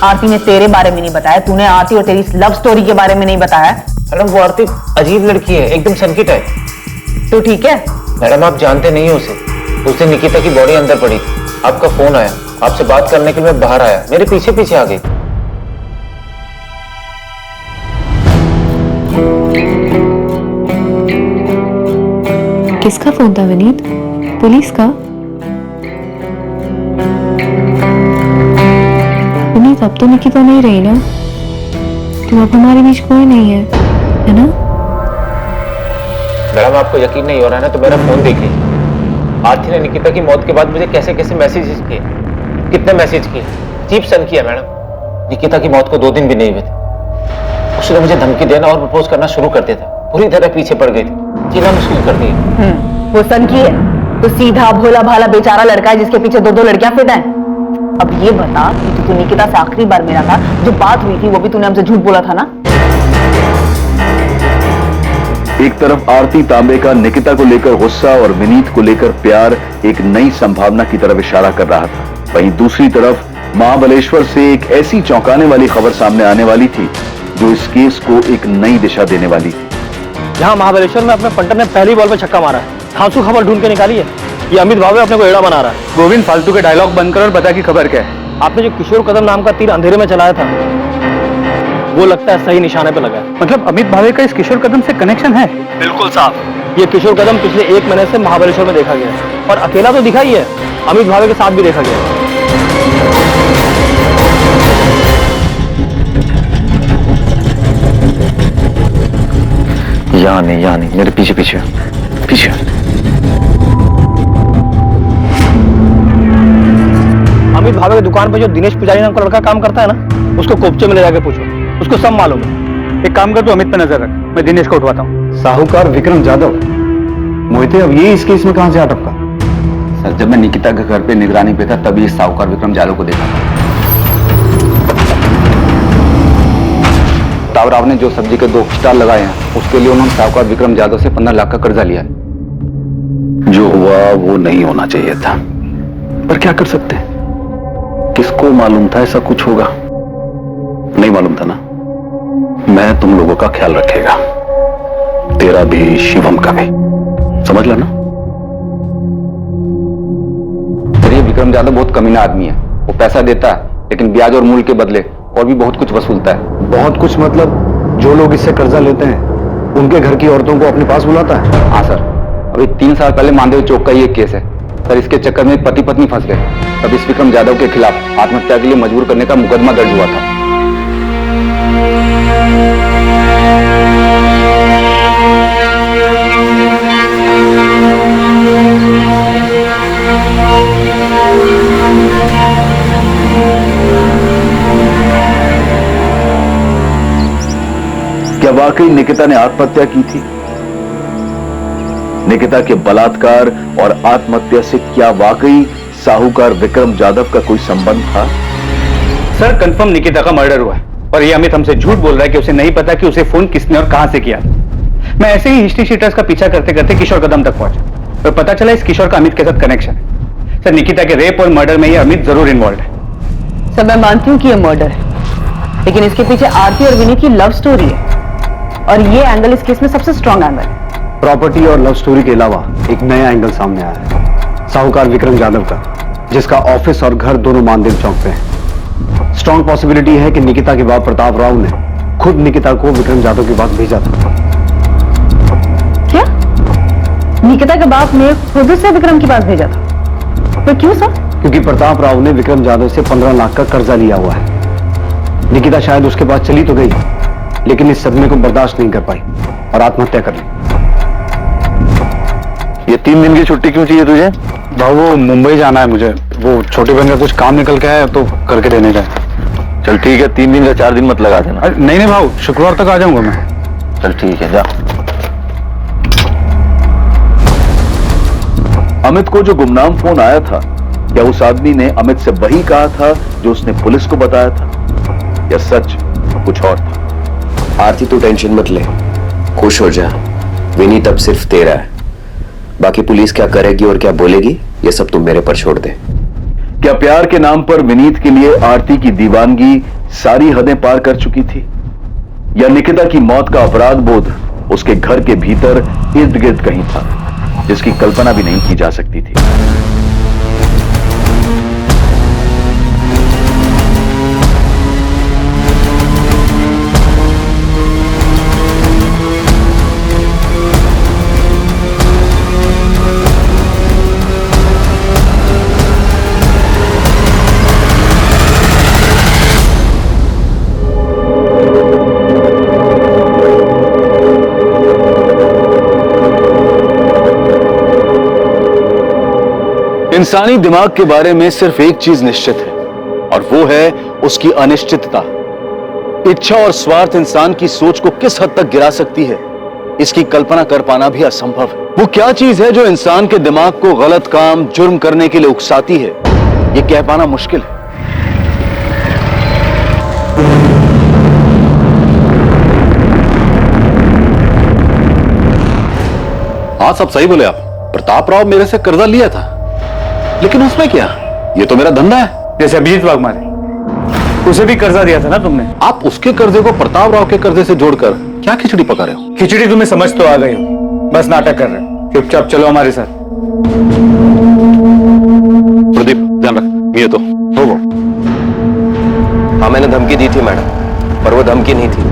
आरती ने तेरे बारे में नहीं बताया, तूने आरती और तेरी लव स्टोरी के बारे में नहीं बताया। मैडम, वो आरती अजीब लड़की है, एकदम सनकी टाइप। तो ठीक है मैडम, आप जानते नहीं हो उसे। उस दिन निकिता की बॉडी अंदर पड़ी थी, आपका फोन आया, आपसे बात करने के लिए मैं बाहर आया, मेरे पीछे पीछे आ गई। किसका फोन था विनीत? पुलिस का? विनीत, अब तो निकिता नहीं रही ना, तो अब हमारे बीच कोई नहीं है ना? मैडम, आपको यकीन नहीं हो रहा है ना, तो मेरा फोन देखिए। आरती ने निकिता की मौत के बाद मुझे कैसे कैसे मैसेजेस किए, कितने मैसेज किए, चीप सन किया मैडम। निकिता की मौत को 2 दिन भी नहीं हुए थे, उसने मुझे धमकी देना और प्रपोज करना शुरू कर दिया था। पूरी तरह पीछे पड़ गई थी, जीना मुश्किल कर दिया। वो सन की है तो सीधा भोला भाला बेचारा लड़का है जिसके पीछे 2 लड़कियां फिदा हैं। अब ये बता कि तू निकिता से आखिरी बार मिला था, जो बात हुई थी वो भी तूने हमसे झूठ बोला था ना? एक तरफ आरती तांबे का निकिता को लेकर गुस्सा और विनीत को लेकर प्यार एक नई संभावना की तरफ इशारा कर रहा था, वहीं दूसरी तरफ महाबलेश्वर से एक ऐसी चौंकाने वाली खबर सामने आने वाली थी जो इस केस को एक नई दिशा देने वाली थी। यहाँ महाबलेश्वर में अपने पंटर ने पहली बॉल पे छक्का मारा है, धांसू खबर ढूंढ के निकाली है। ये अमित भावे अपने को एड़ा बना रहा है। गोविंद, फालतू के डायलॉग बंद कर और बता कि खबर क्या है। आपने जो किशोर कदम नाम का तीर अंधेरे में चलाया था, वो लगता है सही निशाने पे लगा है। मतलब अमित भावे का इस किशोर कदम से कनेक्शन है? बिल्कुल साहब। ये किशोर कदम पिछले 1 महीने से महाबलेश्वर में देखा गया है, और अकेला तो दिखा ही है, अमित भावे के साथ भी देखा गया है। यहाँ नहीं, मेरे पीछे पीछे पीछे। अमित भावे की दुकान पे जो दिनेश पुजारी नाम का लड़का काम करता है ना, उसको कोपचे में ले जाके पूछो, उसको सब मालूम है। एक काम कर, तू अमित पे नजर रख, मैं दिनेश को उठवाता हूँ। साहूकार विक्रम जाधव, मोहिते अब ये इस केस में कहां से आ टपका? सर, जब मैं निकिता के घर पे निगरानी पे था तभी इस साहूकार विक्रम जाधव को देखा था। तावराव ने जो सब्जी के 2 स्टॉल लगाए हैं उसके लिए उन्होंने साहूकार विक्रम जाधव से 15 लाख का कर्जा लिया है। जो हुआ वो नहीं होना चाहिए था, पर क्या कर सकते हैं? किसको मालूम था ऐसा कुछ होगा? नहीं मालूम था ना। मैं तुम लोगों का ख्याल रखेगा, तेरा भी शिवम का भी, समझ ला ना। ये विक्रम जाधव बहुत कमीना आदमी है। वो पैसा देता है लेकिन ब्याज और मूल के बदले और भी बहुत कुछ वसूलता है। बहुत कुछ मतलब जो लोग इससे कर्जा लेते हैं उनके घर की औरतों को अपने पास बुलाता है? हाँ सर, अभी 3 साल पहले मानदेव चौक का ये केस है सर। इसके चक्कर में पति पत्नी फंस गए, तब इस विक्रम जाधव के खिलाफ आत्महत्या के लिए मजबूर करने का मुकदमा दर्ज हुआ था। क्या वाकई निकिता ने आत्महत्या की थी? निकिता के बलात्कार और आत्महत्या से क्या वाकई साहूकार विक्रम जाधव का कोई संबंध था? सर, कंफर्म निकिता का मर्डर हुआ है, और ये अमित हमसे झूठ बोल रहा है कि उसे नहीं पता कि उसे फोन किसने और कहां से किया। मैं ऐसे ही हिस्ट्री शीटर्स का पीछा करते करते किशोर कदम तक पहुंचा, और पता चला इस किशोर का अमित के साथ कनेक्शन है। सर, निकिता के रेप और मर्डर में ये अमित जरूर इन्वॉल्व है। सर, मैं मानती हूँ कि ये मर्डर है, लेकिन इसके पीछे आरती और विनी की लव स्टोरी है, और ये एंगल इस केस में सबसे स्ट्रॉन्ग एंगल है। प्रॉपर्टी और लव स्टोरी के अलावा एक नया एंगल सामने आया है, साहूकार विक्रम जाधव का, जिसका ऑफिस और घर दोनों मानदेव चौक पे है। स्ट्रॉन्ग पॉसिबिलिटी है कि निकिता के बाप प्रताप राव ने खुद निकिता को विक्रम जाधव के पास भेजा था। क्या? निकिता के बाप ने खुद से विक्रम के पास भेजा था? पर क्यों सर? क्योंकि प्रताप राव ने विक्रम जाधव से 15 लाख का कर्जा लिया हुआ है। निकिता शायद उसके पास चली तो गई, लेकिन इस सदमे को बर्दाश्त नहीं कर पाई और आत्महत्या कर ली। ये 3 दिन की छुट्टी क्यों चाहिए तुझे? भाऊ, वो मुंबई जाना है मुझे, वो छोटे बहन का कुछ काम निकल के है तो करके देने का है। चल ठीक है, 3 दिन या 4 दिन मत लगा देना। नहीं नहीं भाऊ, शुक्रवार तक आ जाऊंगा मैं। चल ठीक है, जा। अमित को जो गुमनाम फोन आया था, क्या उस आदमी ने अमित से वही कहा था जो उसने पुलिस को बताया था, या सच कुछ और था? आरती, तू टेंशन मत ले, खुश हो जा। विनी तब सिर्फ तेरा है, बाकी पुलिस क्या करेगी और क्या बोलेगी ये सब तुम मेरे पर छोड़ दे। क्या प्यार के नाम पर विनीत के लिए आरती की दीवानगी सारी हदें पार कर चुकी थी, या निकिता की मौत का अपराध बोध उसके घर के भीतर इर्द गिर्द कहीं था, जिसकी कल्पना भी नहीं की जा सकती थी? इंसानी दिमाग के बारे में सिर्फ एक चीज निश्चित है, और वो है उसकी अनिश्चितता। इच्छा और स्वार्थ इंसान की सोच को किस हद तक गिरा सकती है, इसकी कल्पना कर पाना भी असंभव है। वो क्या चीज है जो इंसान के दिमाग को गलत काम, जुर्म करने के लिए उकसाती है, ये कह पाना मुश्किल है। हाँ, सब सही बोले आप। प्रताप राव मेरे से कर्जा लिया था, लेकिन उसमें क्या, ये तो मेरा धंधा है। जैसे अभिजीत वाघमारे, उसे भी कर्जा दिया था ना तुमने। आप उसके कर्जे को प्रताप राव के कर्जे से जोड़कर क्या खिचड़ी पका रहे हो? खिचड़ी तुम्हें समझ तो आ गई हो, बस नाटक कर रहे हो। चुपचाप चलो हमारे साथ। प्रदीप, ध्यान रख, ये तो हाँ, मैंने धमकी दी थी मैडम, पर वो धमकी नहीं थी,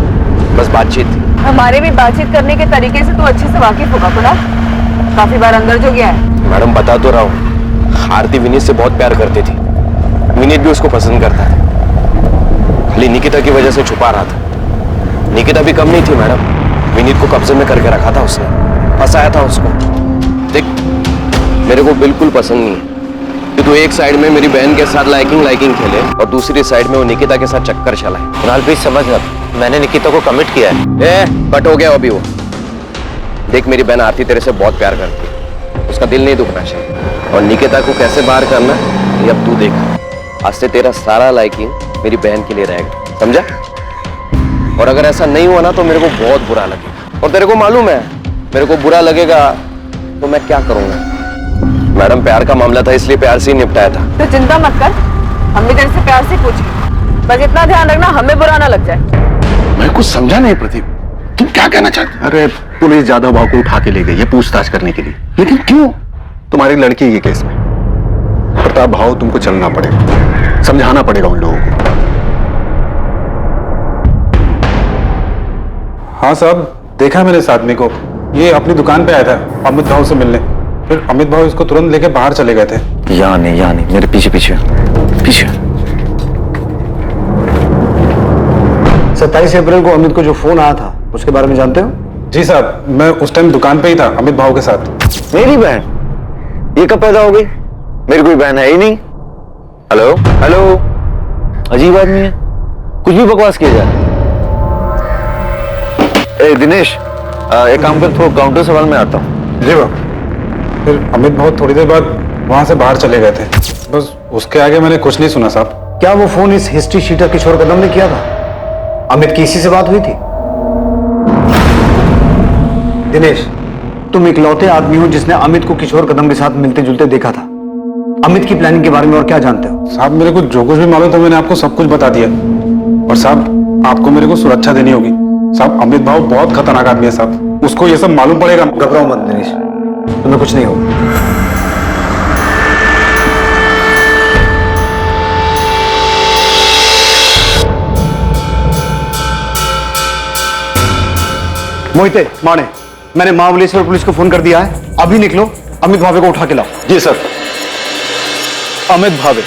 बस बातचीत थी। हमारे भी बातचीत करने के तरीके से तो अच्छे से वाकिफ होगा कुणाल। काफी बार अंदर जो गया है। मैडम बता तो रहा हूँ, आरती विनीत से बहुत प्यार करती थी, विनीत भी उसको पसंद करता था, खाली निकिता की वजह से छुपा रहा था। निकिता भी कम नहीं थी मैडम, विनीत को कब्जे में करके रखा था उसने, फंसाया था उसको। देख मेरे को बिल्कुल पसंद नहीं है कि तू एक साइड में मेरी बहन के साथ लाइकिंग खेले और दूसरी साइड में वो निकिता के साथ चक्कर चलाए। कुणाल प्लीज समझ मत, मैंने निकिता को कमिट किया है। बट हो गया अभी वो। देख मेरी बहन आरती तेरे से बहुत प्यार करती है, उसका दिल नहीं दुखना चाहिए, और निकिता को कैसे बाहर करना ये अब तू देख। आज से तेरा सारा लाइकिंग मेरी बहन के लिए रहेगा, समझा? और अगर ऐसा नहीं हुआ ना तो मेरे को बहुत बुरा लगेगा, और तेरे को मालूम है मेरे को बुरा लगेगा तो मैं क्या करूंगा। मैडम प्यार का मामला था इसलिए प्यार से ही निपटाया था। तो चिंता मत कर, हम भी तेरे से प्यार से पूछेंगे, बस इतना ध्यान रखना हमें बुरा ना लग जाए। मैं कुछ समझा नहीं प्रदीप, तुम क्या कहना चाहते? अरे पुलिस जादव भाव को उठा के ले गई है पूछताछ करने के लिए। लेकिन क्यों? तुम्हारी लड़की के केस में प्रताप भाव तुमको चलना पड़ेगा, समझाना पड़ेगा उन लोगों को। हाँ साहब, देखा मैंने इस आदमी को, ये अपनी दुकान पे आया था अमित भाव से मिलने, फिर अमित भाव इसको तुरंत लेके बाहर चले गए थे। यहाँ नहीं मेरे पीछे पीछे पीछे। 27 अप्रैल को अमित को जो फोन आया था उसके बारे में जानते हो? जी साहब, मैं उस टाइम दुकान पे ही था अमित भाव के साथ। मेरी बहन ये कब पैदा हो गई? मेरी कोई बहन है ही नहीं। हेलो हेलो, अजीब आदमी है, कुछ भी बकवास किया जाए। ए दिनेश, एक काम कर, थोड़ा काउंटर सवाल में आता हूँ। जी बाबू। फिर अमित भाव थोड़ी देर बाद वहां से बाहर चले गए थे, बस उसके आगे मैंने कुछ नहीं सुना साहब। क्या वो फोन इस हिस्ट्री शीटर किशोर कदम ने किया था? अमित की इसी से बात हुई थी? दिनेश, तुम इकलौते आदमी हो जिसने अमित को किशोर कदम के साथ मिलते जुलते देखा था। अमित की प्लानिंग के बारे में और क्या जानते हो? साहब मेरे को जो कुछ भी मालूम था मैंने आपको सब कुछ बता दिया, और साहब आपको मेरे को सुरक्षा देनी होगी। साहब अमित भाव बहुत खतरनाक आदमी है साहब, उसको ये सब मालूम पड़ेगा। घबराओ मत दिनेश, तुम्हें कुछ नहीं होगा। मोहिते, माने, मैंने महाबलेश्वर पुलिस को फोन कर दिया है, अभी निकलो, अमित भावे को उठा के लाओ। जी सर। अमित भावे,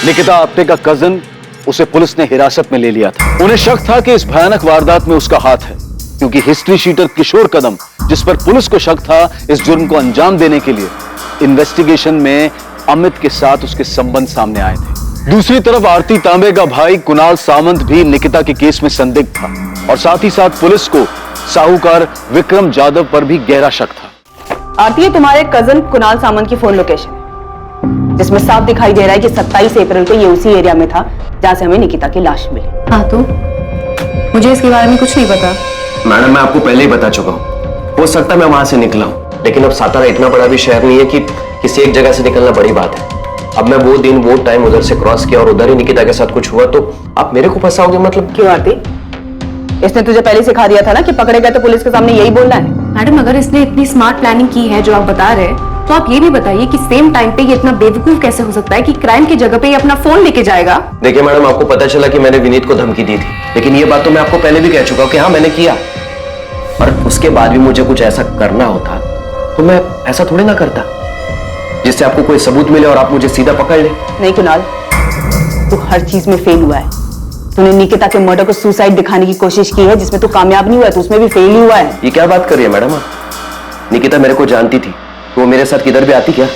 निकिता आप्टे का कजन, उसे पुलिस ने हिरासत में ले लिया था। उन्हें शक था कि इस भयानक वारदात में उसका हाथ है, क्योंकि हिस्ट्री शीटर किशोर कदम, जिस पर पुलिस को शक था, इस जुर्म को अंजाम देने के लिए इन्वेस्टिगेशन में अमित के साथ उसके संबंध सामने आए थे। दूसरी तरफ आरती तांबे का भाई कुणाल सामंत भी निकिता के केस में संदिग्ध था, और साथ ही साथ पुलिस को साहूकार विक्रम जाधव पर भी गहरा शक था। आरती है तुम्हारे कजन कुणाल सामंत की फोन लोकेशन, जिसमें साफ दिखाई दे रहा है कि 27 अप्रैल को ये उसी एरिया में था जहां से हमें निकिता की लाश मिली। हाँ तो मुझे इसके बारे में कुछ नहीं पता। मैडम मैं आपको पहले ही बता चुका हूँ, हो सकता है मैं वहां से निकला हूँ, लेकिन अब सातारा इतना बड़ा भी शहर नहीं है कि किसी एक जगह से निकलना बड़ी बात है। अब मैं वो दिन वो टाइम उधर से क्रॉस किया और उधर ही निकिता के साथ कुछ हुआ तो आप मेरे को फंसाओगे? मतलब क्यों आरती, इसने तुझे पहले सिखा दिया था ना कि पकड़े गए तो पुलिस के सामने यही बोलना है। मैडम अगर इसने इतनी स्मार्ट प्लानिंग की है जो आप बता रहे हैं, तो आप ये भी बताइए कि सेम टाइम पे ये इतना बेवकूफ कैसे हो सकता है कि क्राइम की जगह पे ये अपना फोन लेके जाएगा। देखिए मैडम, आपको पता चला कि मैंने विनीत को धमकी दी थी, लेकिन ये बात तो मैं आपको पहले भी कह चुका हूँ कि हाँ मैंने किया, और उसके बाद भी मुझे कुछ ऐसा करना होता तो मैं ऐसा थोड़ी ना करता जिससे आपको कोई सबूत मिले और आप मुझे सीधा पकड़ ले। नहीं कुणाल, तू हर चीज में फेल हुआ है। तूने निकिता के मर्डर को सुसाइड दिखाने की कोशिश की है, जिसमें तू कामयाब नहीं हुआ है, तो उसमें भी फेल ही हुआ है। ये क्या बात कर रही है मैडम? निकिता मेरे को जानती थी तो वो मेरे साथ किधर भी आती क्या?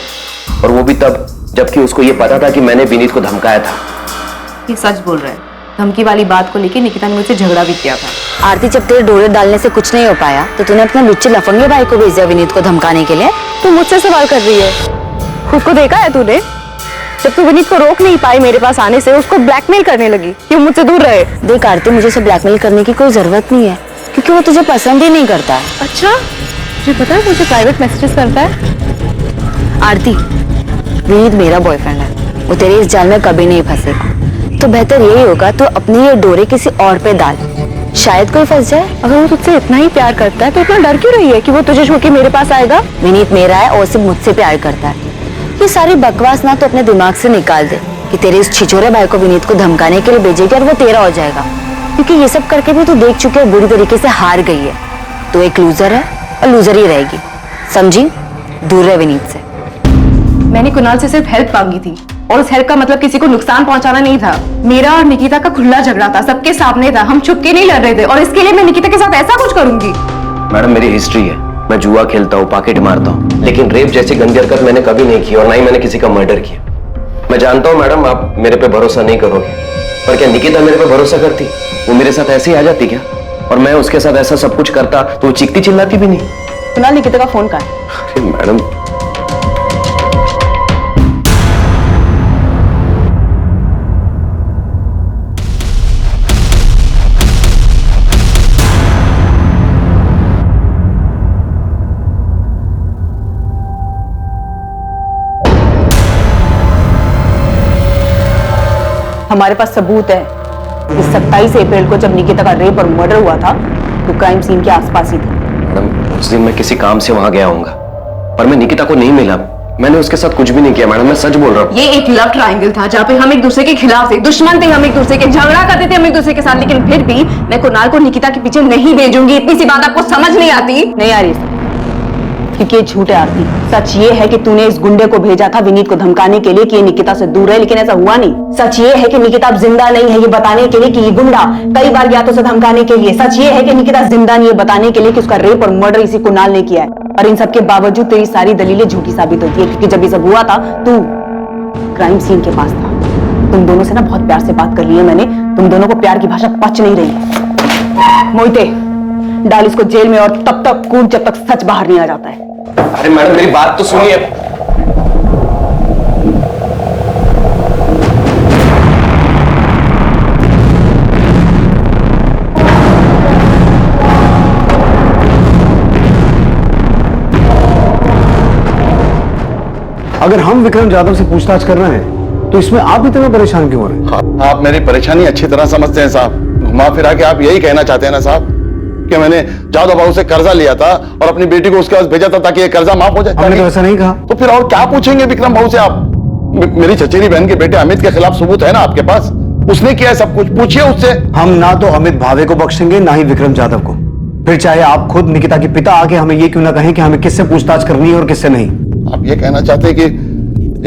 और वो भी तब जबकि उसको ये पता था कि मैंने विनीत को धमकाया था। ये सच बोल रहा है, धमकी वाली बात को लेकर निकिता ने मुझसे झगड़ा भी किया था। आरती, जब तेरे डोरे डालने से कुछ नहीं हो पाया तो तूने अपने लुच्चे लफंगे भाई को भेज दिया विनीत को धमकाने के लिए। तू मुझसे सवाल कर रही है? खुद को देखा है तूने? जब तू विनीत को रोक नहीं पाई मेरे पास आने से, उसको ब्लैकमेल करने लगी कि वो मुझसे दूर रहे। देख आरती, मुझे उसे ब्लैकमेल करने की कोई जरूरत नहीं है, क्योंकि वो तुझे पसंद ही नहीं करता। अच्छा, तुझे पता है मुझे प्राइवेट मैसेजेस करता है। आरती, विनीत मेरा बॉयफ्रेंड है, वो तेरे इस जाल में कभी नहीं फंसेगा, तो बेहतर यही होगा तो अपनी ये डोरे किसी और पे डाल, शायद कोई फंस जाए। अगर वो तुझसे इतना ही प्यार करता है तो इतना डर क्यों रही है कि वो तुझे छोड़ के मेरे पास आएगा? विनीत मेरा है और सिर्फ मुझसे प्यार करता है। ये सारी बकवास ना तो अपने दिमाग से निकाल दे कि तेरे इस छिछोरे भाई को विनीत को धमकाने के लिए भेजेगी और वो तेरा हो जाएगा। क्योंकि ये सब करके भी तू देख चुकी है, बुरी तरीके से हार गई है। तो एक लूजर है और लूजर ही रहेगी, समझी? दूर रहे विनीत से। मैंने कुणाल से सिर्फ हेल्प मांगी थी और उस हेल्प का मतलब किसी को नुकसान पहुंचाना नहीं था। मेरा और निकिता का खुला झगड़ा था, सबके सामने था, हम छुप के नहीं लड़ रहे थे और इसके लिए मैं निकिता के साथ ऐसा कुछ करूंगी? मैडम मेरी हिस्ट्री है, मैं जुआ खेलता हूँ, पॉकेट मारता हूँ, लेकिन रेप जैसी गंदी हरकत मैंने कभी नहीं की और ना ही मैंने किसी का मर्डर किया। मैं जानता हूँ मैडम आप मेरे पे भरोसा नहीं करोगे, पर क्या निकिता मेरे पे भरोसा करती? वो मेरे साथ ऐसे ही आ जाती क्या? और मैं उसके साथ ऐसा सब कुछ करता तो वो चीखती चिल्लाती भी नहीं। कुणाल, निकिता का फोन कहाँ है? अरे मैडम हमारे पास सबूत है कि 27 अप्रैल को जब निकिता का रेप और मर्डर हुआ था तो क्राइम सीन के आसपास ही था। मैडम उस दिन मैं किसी काम से वहां गया होऊंगा और मैं निकिता को नहीं मिला। मैंने उसके साथ कुछ भी नहीं किया मैडम, मैं सच बोल रहा हूँ। ये एक लव ट्रायंगल था जहाँ पे हम एक दूसरे के खिलाफ थे, दुश्मन थे हम एक दूसरे के, झगड़ा करते थे हम एक दूसरे के साथ, लेकिन फिर भी मैं कुणाल को निकिता के पीछे नहीं भेजूंगी। इतनी सी बात आपको समझ नहीं आती? नहीं आ रही, क्योंकि ये झूठ है आरती। सच ये है कि तूने इस गुंडे को भेजा था विनीत को धमकाने के लिए कि ये निकिता से दूर है, लेकिन ऐसा हुआ नहीं। सच ये है कि निकिता अब जिंदा नहीं है, ये बताने के लिए कि ये गुंडा कई बार गया तो उसे धमकाने के लिए। सच ये है कि निकिता जिंदा नहीं है, बताने के लिए कि उसका रेप और मर्डर इसी कुणाल ने किया है। और इन सबके बावजूद तेरी सारी दलीलें झूठी साबित होती है, क्योंकि जब ये सब हुआ था तू क्राइम सीन के पास था। तुम दोनों से ना बहुत प्यार से बात कर ली है मैंने, तुम दोनों को प्यार की भाषा पच नहीं रही। मोहिते, डाल इसको जेल में और तब तक कूद जब तक सच बाहर नहीं आ जाता है। अरे मैडम मेरी बात तो सुनिए। अगर हम विक्रम जाधव से पूछताछ कर रहे हैं तो इसमें आप इतना परेशान क्यों हो रहे हैं? आप मेरी परेशानी अच्छी तरह समझते हैं साहब। घुमा फिरा के आप यही कहना चाहते हैं ना साहब कि मैंने जादव बाबू से कर्जा लिया था और अपनी बेटी को उसके पास भेजा था ताकि ये कर्जा माफ हो जाए। हमने तो ऐसा नहीं कहा। तो फिर और क्या पूछेंगे विक्रम बाबू से आप? मेरी चचेरी बहन के बेटे अमित के खिलाफ सबूत है ना आपके पास, उसने किया है सब कुछ, पूछिए उससे। हम ना तो अमित भावे को बख्शेंगे ना ही विक्रम जाधव को। फिर चाहे आप खुद निकिता के पिता आके हमें ये क्यों ना कहें कि हमें किससे पूछताछ करनी है और किससे नहीं। आप ये कहना चाहते हैं कि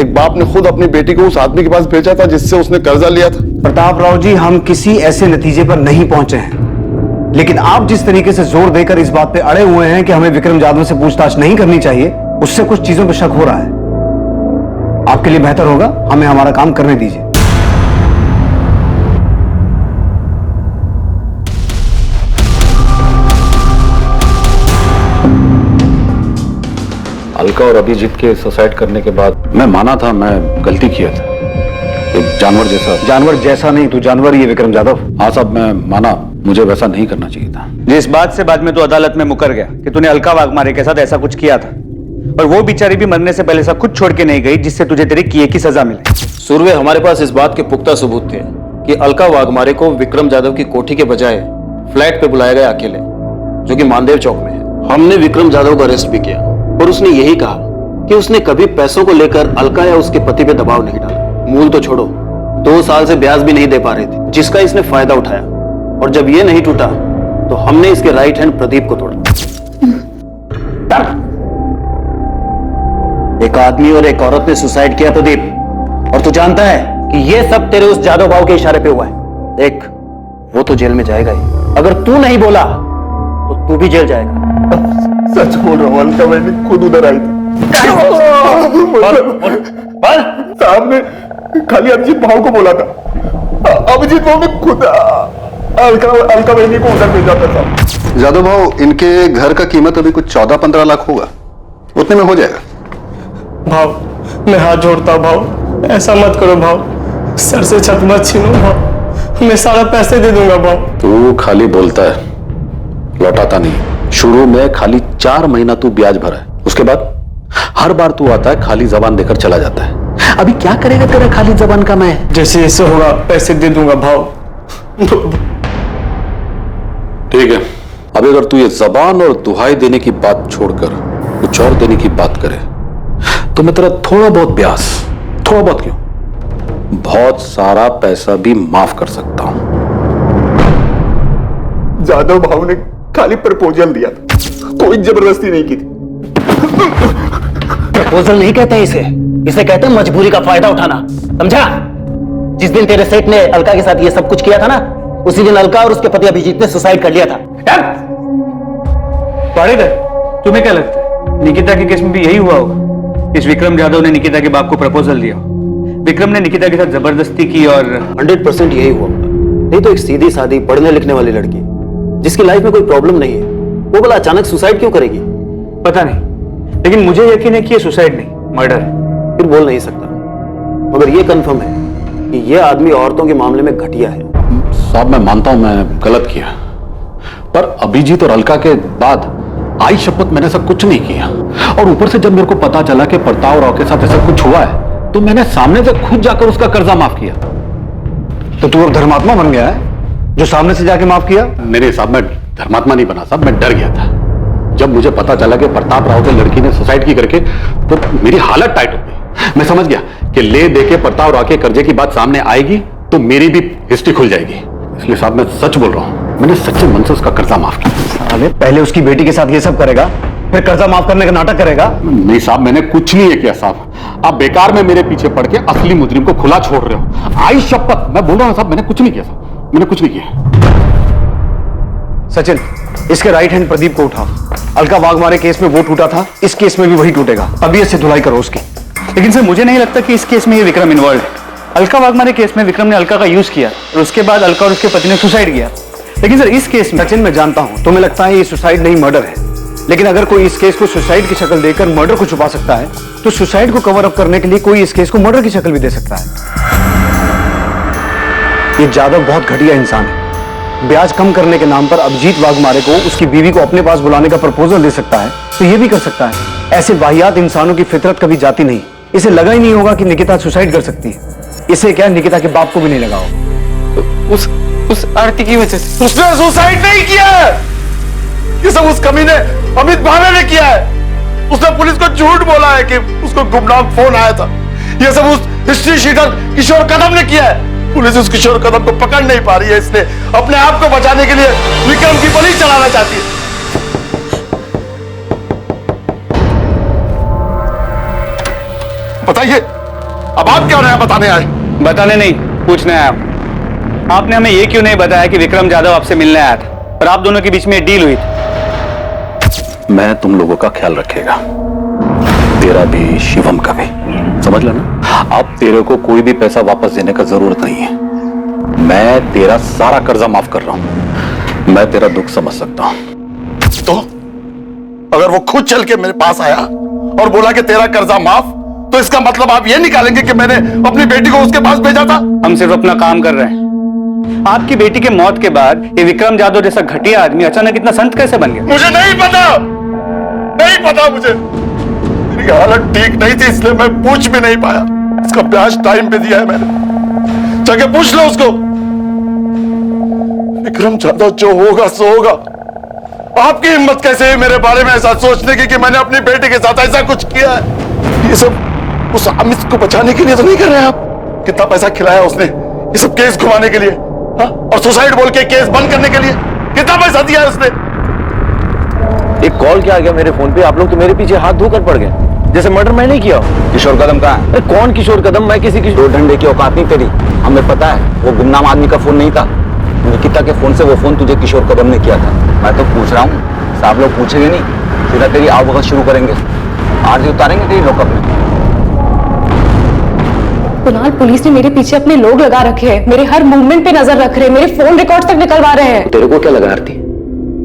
एक बाप ने खुद अपनी बेटी को उस आदमी के पास भेजा था जिससे उसने कर्जा लिया था? प्रताप राव जी, हम किसी ऐसे नतीजे पर नहीं पहुंचे हैं, लेकिन आप जिस तरीके से जोर देकर इस बात पे अड़े हुए हैं कि हमें विक्रम जाधव से पूछताछ नहीं करनी चाहिए, उससे कुछ चीजों पर शक हो रहा है। आपके लिए बेहतर होगा हमें हमारा काम करने दीजिए। अलका और अभिजीत के सुसाइड करने के बाद मैं माना था मैं गलती किया था, एक जानवर जैसा नहीं, तू जानवर ही है विक्रम जाधव। हाँ साहब, मैं माना मुझे वैसा नहीं करना चाहिए था। जिस बात से बाद में तो अदालत में मुकर गया कि तूने अलका वाघमारे के साथ ऐसा कुछ किया था, और वो बेचारी भी मरने से पहले सब कुछ छोड़ के नहीं गई जिससे तुझे तेरे किए की सजा मिले। सुरवे, हमारे पास इस बात के पुख्ता सबूत थे कि अलका वाघमारे को विक्रम जाधव की कोठी के बजाय फ्लैट पे बुलाया गया अकेले, जो कि मानदेव चौक में है। हमने विक्रम जाधव को अरेस्ट भी किया और उसने यही कहा कि उसने कभी पैसों को लेकर अलका या उसके पति पे दबाव नहीं डाला। मूल तो छोड़ो, 2 साल से ब्याज भी नहीं दे पा रहे थे, जिसका इसने फायदा उठाया, और जब ये नहीं टूटा तो हमने इसके राइट हैंड प्रदीप को तोड़ा। एक आदमी और एक औरत ने सुसाइड किया प्रदीप, और तू जानता है कि ये सब तेरे उस जादव बाबू के इशारे पे हुआ है। देख, वो तो जेल में जाएगा ही, अगर तू नहीं बोला तो तू भी जेल जाएगा। सच बोल रहा हूँ, अलका मैंने खुद उधर आई थी। साहब ने खाली अभिजीत भाव को बोला था, अभिजीत भाव ने खुद अलका बहनी को उधर भेजा था साहब। जादव भाव, इनके घर का कीमत अभी कुछ 14-15 लाख होगा, उतने में हो जाएगा। भाव, मैं हाथ जोड़ता हूं भाव, ऐसा मत करो भाव, सर से छत मत छीनो भाव, मैं सारा पैसे दे दूंगा भाव। तू खाली बोलता है, लौटाता नहीं। शुरू में खाली 4 महीना तू ब्याज भरा है, उसके बाद हर बार तू आता है खाली जबान देकर चला जाता है। अभी क्या करेगा तेरा खाली जबान का मैं? जैसे ऐसे होगा पैसे दे दूंगा भाव। ठीक है, अभी अगर तू ये जबान और दुहाई देने की बात छोड़कर कुछ और देने की बात करे तो मैं तेरा थोड़ा बहुत ब्याज, थोड़ा बहुत क्यों, बहुत सारा पैसा भी माफ कर सकता हूं। जादव भाव ने खाली प्रपोजल दिया था, कोई जबरदस्ती नहीं की थी। प्रपोजल नहीं कहते इसे, इसे कहते हैं मजबूरी का फायदा उठाना, समझा? जिस दिन तेरे सेठ ने अलका के साथ ये सब कुछ किया था ना, उसी दिन अलका और उसके पति अभिजीत ने सुसाइड कर लिया था। पाड़ेकर, तुम्हें क्या लगता है निकिता के केस में भी यही हुआ होगा? इस विक्रम जाधव ने निकिता के बाप को प्रपोजल दिया, विक्रम ने निकिता के साथ जबरदस्ती की और 100% यही हुआ। नहीं तो एक सीधी सादी पढ़ने लिखने वाली लड़की जिसकी लाइफ में कोई प्रॉब्लम नहीं है, वो भला अचानक सुसाइड क्यों करेगी? पता नहीं, लेकिन मुझे यकीन है कि ये सुसाइड नहीं, मर्डर है। फिर बोल नहीं सकता, मगर ये कंफर्म है कि ये आदमी औरतों के मामले में घटिया है। साहब मैं मानता हूं मैं गलत किया, पर अभिजीत और अलका के बाद आई शपथ मैंने सब कुछ नहीं किया। और ऊपर से जब मेरे को पता चला कि प्रताप राव के साथ ऐसा कुछ हुआ है, तो मैंने सामने से खुद जाकर उसका कर्जा माफ किया। तो तू अब धर्मात्मा बन गया है जो सामने से जाके माफ किया? मेरे साहब मैं धर्मात्मा नहीं बना साहब, मैं डर गया था। जब मुझे पता चला कि प्रताप राव के लड़की ने सुसाइड की करके, तो मेरी हालत टाइट हो गई। मैं समझ गया कि ले दे के प्रताप राव के कर्जे की बात सामने आएगी तो मेरी भी हिस्ट्री खुल जाएगी। इसलिए साहब मैं सच बोल रहा हूं, मैंने सच्चे मन से उसका कर्जा माफ किया। साले पहले उसकी बेटी के साथ ये सब करेगा, फिर कर्जा माफ करने का नाटक करेगा? नहीं साहब मैंने कुछ नहीं किया साहब, आप बेकार में मेरे पीछे पड़ के असली मुजरिम को खुला छोड़ रहे हो। आई शपथ मैं बोल रहा हूं साहब, मैंने कुछ नहीं किया साहब, मैंने कुछ नहीं किया। सचिन, इसके राइट हैंड प्रदीप को उठाओ। अलका वाघमारे केस में वो टूटा था, इस केस में भी वही टूटेगा। अभी इससे धुलाई करो उसकी। लेकिन सर मुझे नहीं लगता कि इस केस में ये विक्रम इन्वॉल्व है। अलका वाघमारे केस में विक्रम ने अलका का यूज किया और उसके बाद अलका और उसके पति ने सुसाइड किया। लेकिन सर इस केस में, सचिन मैं जानता हूं तुम्हें लगता है ये सुसाइड नहीं मर्डर है, लेकिन अगर कोई इस केस को सुसाइड की शक्ल देकर मर्डर को छुपा सकता है, तो सुसाइड को कवर अप करने के लिए कोई इस केस को मर्डर की शक्ल भी दे सकता है। ये जादव बहुत घटिया इंसान है। ब्याज कम करने के नाम पर अभिजीत वाघमारे को उसकी बीवी को अपने पास बुलाने का प्रपोजल दे सकता है, तो ये भी कर सकता है। ऐसे वाहियात इंसानों की फितरत कभी जाती नहीं। इसे लगा ही नहीं होगा कि निकिता सुसाइड कर सकती है। इसे क्या निकिता के बाप को भी नहीं लगा हो। उस आरती की वजह से उसने सुसाइड नहीं किया है, ये सब उस कमीने अमित भावे ने किया है। उसने पुलिस को झूठ बोला है कि उसको गुमनाम फोन आया था। ये सब उस हिस्ट्री शीटर किशोर कदम ने किया है। पुलिस उस किशोर कदम को पकड़ नहीं पा रही है, इसलिए अपने आप को बचाने के लिए विक्रम की बलि चलाना चाहती है। बताइए अब आप क्या नया बताने आए? बताने नहीं, पूछने आया। आपने हमें ये क्यों नहीं बताया कि विक्रम जाधव आपसे मिलने आया था और आप दोनों के बीच में डील हुई थी? मैं तुम लोगों का ख्याल रखेगा, तेरा भी शिवम का भी, समझ लेना। अब तेरे को कोई भी पैसा वापस देने का जरूरत नहीं है। मैं तेरा सारा कर्जा माफ कर रहा हूं। मैं तेरा दुख समझ सकता हूं। तो अगर वो खुद चल के मेरे पास आया और बोला कि तेरा कर्जा माफ, तो इसका मतलब आप ये निकालेंगे कि मैंने अपनी बेटी को उसके पास भेजा था? हम सिर्फ अपना काम कर रहे हैं। आपकी बेटी के मौत के बाद ये विक्रम जाधव जैसा घटिया आदमी अचानक इतना संत कैसे बन गया? मुझे नहीं पता, नहीं पता मुझे। मेरी हालत ठीक नहीं थी, इसलिए मैं पूछ भी नहीं पाया। इसका ब्याज टाइम पे दिया है मैंने, जाके पूछ लो उसको। विक्रम जाधव जो होगा सो होगा। आपकी हिम्मत कैसे है मेरे बारे में ऐसा सोचने की कि मैंने अपनी बेटी के साथ ऐसा कुछ किया है? ये सब उस अमित को बचाने के लिए तो नहीं कर रहे आप? कितना पैसा खिलाया उसने ये सब केस घुमाने के लिए, हा? और सुसाइड बोल के केस बंद करने के लिए कितना पैसा दिया है उसने? एक कॉल क्या आ गया मेरे फोन पे, आप लोग तो मेरे पीछे हाथ धोकर पड़ गए जैसे मर्डर मैं नहीं किया। किशोर कदम कहाँ है? अरे कौन किशोर कदम? मैं किसी की दो डंडे की औकात नहीं तेरी, हमें पता है। वो गुमनाम आदमी का फोन नहीं था, निकिता के फोन से वो फोन तुझे किशोर कदम ने किया था। मैं तो पूछ रहा हूँ, साहब लोग पूछेंगे नहीं, सीधा तेरी आवभगत शुरू करेंगे, आरती उतारेंगे तेरी लॉकअप में। कुणाल, पुलिस ने मेरे पीछे अपने लोग लगा रखे हैं, मेरे हर मूवमेंट पे नजर रख रहे हैं, मेरे फोन रिकॉर्ड्स तक निकलवा रहे हैं। तेरे को क्या लगा आरती,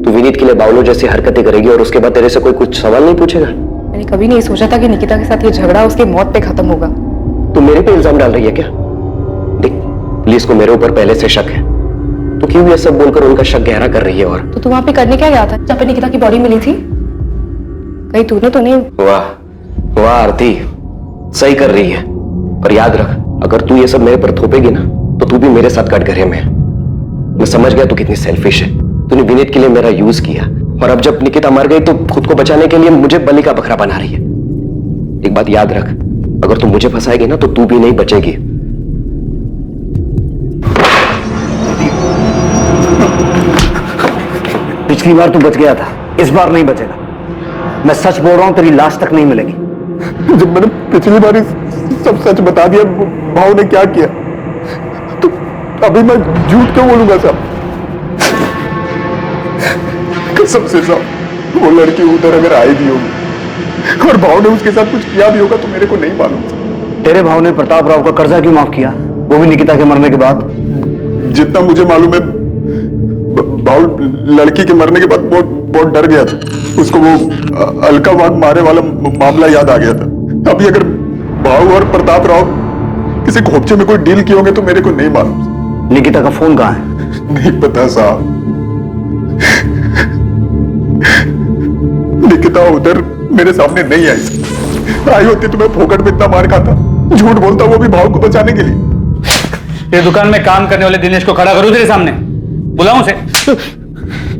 तू विनीत के लिए बावलो जैसी हरकतें करेगी और उसके बाद तेरे से कोई कुछ सवाल नहीं पूछेगा? मैंने कभी नहीं सोचा था कि निकिता के साथ ये झगड़ा उसके मौत पे खत्म होगा। तू मेरे पे इल्जाम डाल रही है क्या? देख, पुलिस को मेरे ऊपर पहले से शक है, तो क्यों ये सब बोलकर उनका शक गहरा कर रही है? और तो तू वहां पे करने क्या गया था जहाँ पे निकिता की बॉडी मिली थी? कहीं तूने तो नहीं? वाह वाह आरती, सही कर रही है। पर याद रख, अगर तू ये सब मेरे पर थोपेगी ना, तो तू भी मेरे साथ कटघरे में। मैं समझ गया तू कितनी सेल्फिश है। तूने विनीत के लिए मेरा यूज किया, और अब जब निकिता मर गई तो खुद को बचाने के लिए मुझे बलि का बकरा बना रही है। एक बात याद रख, अगर तू मुझे फंसाएगी ना तो तू भी नहीं बचेगी। पिछली बार तू बच गया था, इस बार नहीं बचेगा। मैं सच बोल रहा हूं, तेरी लाश तक नहीं मिलेगी। जब मैंने पिछली बार सब सच बता दिया भाव ने क्या किया, तो अभी मैं झूठ क्यों बोलूंगा साहब? कसम से साहब, वो लड़की उधर अगर आई भी होगी और भाव ने उसके साथ कुछ किया भी होगा तो मेरे को नहीं मालूम। तेरे भाव ने प्रताप राव का कर्जा क्यों माफ किया, वो भी निकिता के मरने के बाद? जितना मुझे मालूम है, भाव लड़की के मरने के बाद बहुत डर गया था। उसको वो अलका वाघ मारे वाला मामला याद आ गया था। अभी अगर भाव और प्रताप राव किसी खोपचे में कोई डील किए होंगे तो मेरे को नहीं मालूम। निकिता का फोन कहाँ है? नहीं पता साहब। निकिता उधर मेरे सामने नहीं आई होती तो मैं फोकट में इतना मार खाता। झूठ बोलता वो भी भाव को बचाने के लिए। ये दुकान में काम करने वाले दिनेश को खड़ा करूं तेरे सामने, बुलाऊं उसे?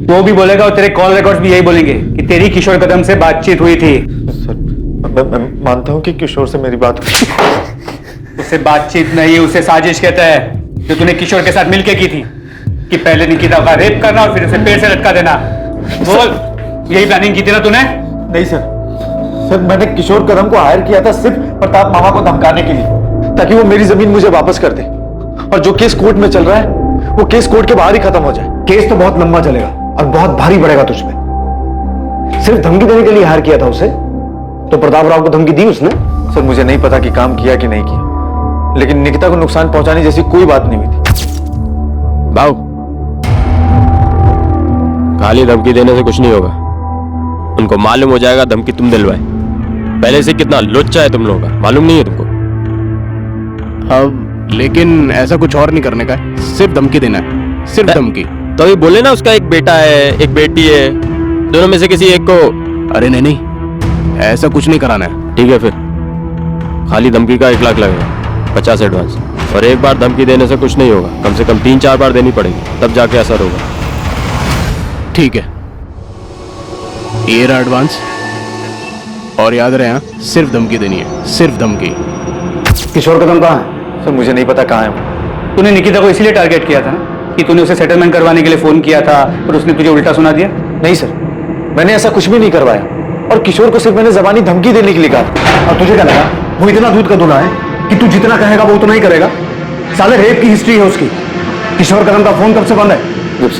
वो भी बोलेगा और तेरे कॉल रिकॉर्ड्स भी यही बोलेंगे कि तेरी किशोर कदम से बातचीत हुई थी। सर, मैं मानता हूं कि किशोर से मेरी बात हुई। उसे बातचीत नहीं, उसे साजिश कहता है, जो तूने किशोर के साथ मिलकर की थी कि पहले निकिता का रेप करना और फिर उसे पेड़ से लटका देना। बोल, यही प्लानिंग की थी ना तूने? नहीं सर, मैंने किशोर कदम को हायर किया था सिर्फ प्रताप मामा को धमकाने के लिए, ताकि वो मेरी जमीन मुझे वापस कर दे। और जो केस कोर्ट में चल रहा है वो केस कोर्ट के बाहर ही खत्म हो जाए। केस तो बहुत लंबा चलेगा और बहुत भारी पड़ेगा तुझ पे। सिर्फ धमकी देने के लिए हायर किया था उसे, तो प्रताप राव को धमकी दी उसने? सर, मुझे नहीं पता कि काम किया कि नहीं किया, लेकिन निकिता को नुकसान पहुंचाने जैसी कोई बात नहीं हुई थी। भाव, खाली धमकी देने से कुछ नहीं होगा। उनको मालूम हो जाएगा धमकी तुम दिलवाए। पहले से कितना लुच्चा है तुम लोगों का, मालूम नहीं है तुमको? अब लेकिन ऐसा कुछ और नहीं करने का है, सिर्फ धमकी देना है, सिर्फ धमकी। तो ये बोले ना उसका एक बेटा है एक बेटी है, दोनों में से किसी एक को। अरे नहीं, ऐसा कुछ नहीं कराना है। ठीक है, फिर खाली धमकी का 1 लाख लगेगा, 50 एडवांस। और एक बार धमकी देने से कुछ नहीं होगा, कम से कम 3-4 बार देनी पड़ेगी, तब जाके असर होगा। ठीक है, ये रहा एडवांस। और याद रहे, हाँ, सिर्फ धमकी देनी है, सिर्फ धमकी। किशोर कदम कहाँ है? सर, मुझे नहीं पता कहाँ है। तूने निकिता को इसीलिए टारगेट किया था ना कि तूने उसे सेटलमेंट करवाने के लिए फोन किया था और उसने तुझे उल्टा सुना दिया? नहीं सर, मैंने ऐसा कुछ भी नहीं करवाया और किशोर को सिर्फ मैंने जबानी धमकी देने के लिए कहा। और तुझे क्या लगा वो इतना दूध का दूल्हा है कि तू जितना कहेगा वो उतना ही करेगा? साले रेप की हिस्ट्री है उसकी। किशोर कदम का फोन कब से बंद है? जब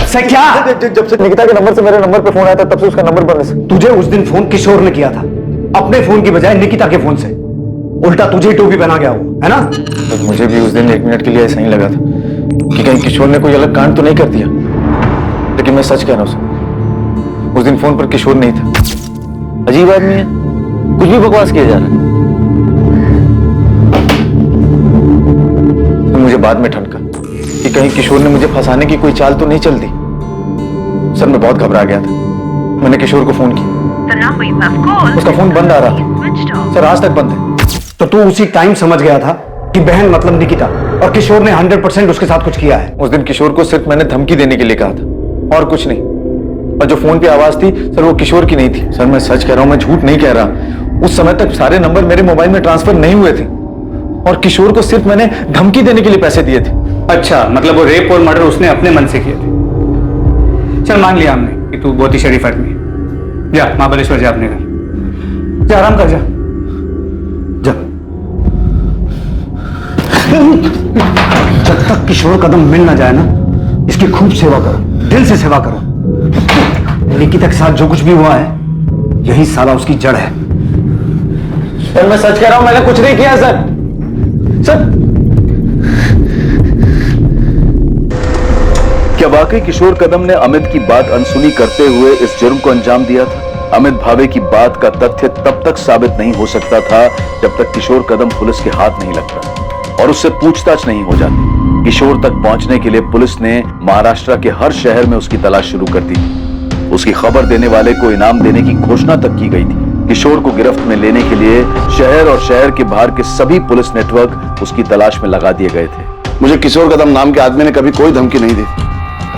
से क्या? जब से निकिता के नंबर से मेरे नंबर पे फोन आया था तब से उसका नंबर बंद है। तुझे उस दिन फोन किशोर ने किया था, अपने फोन की बजाय निकिता के फोन से। उल्टा तुझे ही टोपी पहना गया वो, है ना? तो मुझे भी उस दिन 1 मिनट के लिए ऐसा ही लगा था कि कहीं किशोर ने कोई अलग कांड तो नहीं कर दिया, लेकिन मैं सच कह रहा हूं, उस दिन फोन पर किशोर नहीं था। अजीब आदमी है, कुछ भी बकवास किया जा रहा है। तो मुझे बाद में ठनका कि कहीं किशोर ने मुझे फंसाने की कोई चाल तो नहीं चल दी। सर, मैं बहुत घबरा गया था। मैंने किशोर को फोन किया, उसका फोन बंद आ रहा था। सर, आज तक बंद है। तो तू उसी टाइम समझ गया था कि बहन मतलब निकिता और किशोर ने 100% उसके साथ कुछ किया है? उस दिन किशोर को सिर्फ मैंने धमकी देने के लिए कहा था और कुछ नहीं। और जो फोन पे आवाज थी सर, वो किशोर की नहीं थी। सर, मैं सच कह रहा हूं, मैं झूठ नहीं कह रहा। उस समय तक सारे नंबर मेरे मोबाइल में ट्रांसफर नहीं हुए थे और किशोर को सिर्फ मैंने धमकी देने के लिए पैसे दिए थे। अच्छा, मतलब वो रेप और मर्डर उसने अपने मन से किए थे। चल, मान लिया हमने कि तू बहुत ही शरीफ आदमी है। जा महाबलेश्वर, जा अपने घर, जा आराम कर, जा। जब तक किशोर कदम मिल ना जाए ना, इसकी खूब सेवा करो, दिल से सेवा करो। निकिता के साथ जो कुछ भी हुआ है, यही साला उसकी जड़ है। सर, मैं सच कह रहा हूं, मैंने कुछ नहीं किया सर। क्या वाकई किशोर कदम ने अमित की बात अनसुनी करते हुए इस जुर्म को अंजाम दिया था? अमित भावे की बात का तथ्य तब तक साबित नहीं हो सकता था जब तक किशोर कदम पुलिस के हाथ नहीं लगता और उससे पूछताछ नहीं हो जाती। किशोर तक पहुंचने के लिए पुलिस ने महाराष्ट्र के हर शहर में उसकी तलाश शुरू कर दी थी। उसकी खबर देने वाले को इनाम देने की घोषणा तक की गई थी। किशोर को गिरफ्त में लेने के लिए शहर और शहर के बाहर के सभी पुलिस नेटवर्क उसकी तलाश में लगा दिए गए थे। मुझे किशोर कदम नाम के आदमी ने कभी कोई धमकी नहीं दी,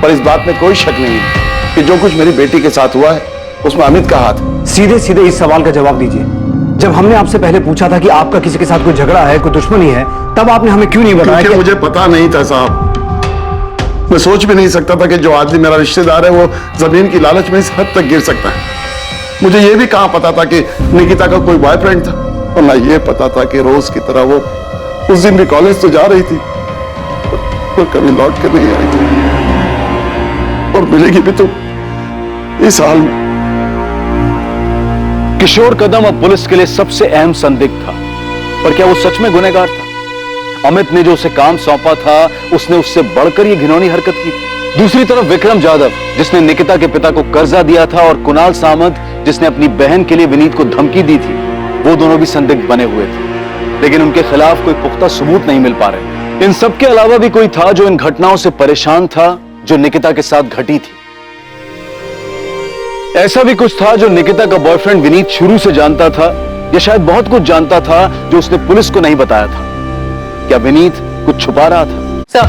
पर इस बात में कोई शक नहीं है कि जो कुछ मेरी बेटी के साथ हुआ है उसमें अमित का हाथ। सीधे सीधे इस सवाल का जवाब दीजिए। जब हमने आपसे पहले पूछा था कि आपका किसी के साथ कोई झगड़ा है, कोई दुश्मनी है, तब आपने हमें क्यों नहीं बताया? मुझे पता नहीं था साहब। मैं सोच भी नहीं सकता था कि जो आदमी मेरा रिश्तेदार है वो जमीन की लालच में इस हद तक गिर सकता है। मुझे ये भी कहां पता था कि निकिता का कोई बॉयफ्रेंड था, और ना ये पता था कि रोज की तरह वो उस दिन भी कॉलेज तो जा रही थी और कभी लौट कर नहीं आई थी, और मिलेगी भी तो इस हाल में। किशोर कदम अब पुलिस के लिए सबसे अहम संदिग्ध था, पर क्या वो सच में गुनहगार था? अमित ने जो उसे काम सौंपा था उसने उससे बढ़कर ये घिनौनी हरकत की थी। दूसरी तरफ विक्रम जाधव, जिसने निकिता के पिता को कर्जा दिया था, और कुणाल सामंत, जिसने अपनी बहन के लिए विनीत को धमकी दी थी, वो दोनों भी संदिग्ध बने हुए थे, लेकिन उनके खिलाफ कोई पुख्ता सबूत नहीं मिल पा रहे। इन सब के अलावा भी कोई था जो इन घटनाओं से परेशान था जो निकिता के साथ घटी थी। ऐसा भी कुछ था जो निकिता का बॉयफ्रेंड विनीत शुरू से जानता था, या शायद बहुत कुछ जानता था जो उसने पुलिस को नहीं बताया था। क्या विनीत कुछ छुपा रहा था? सर,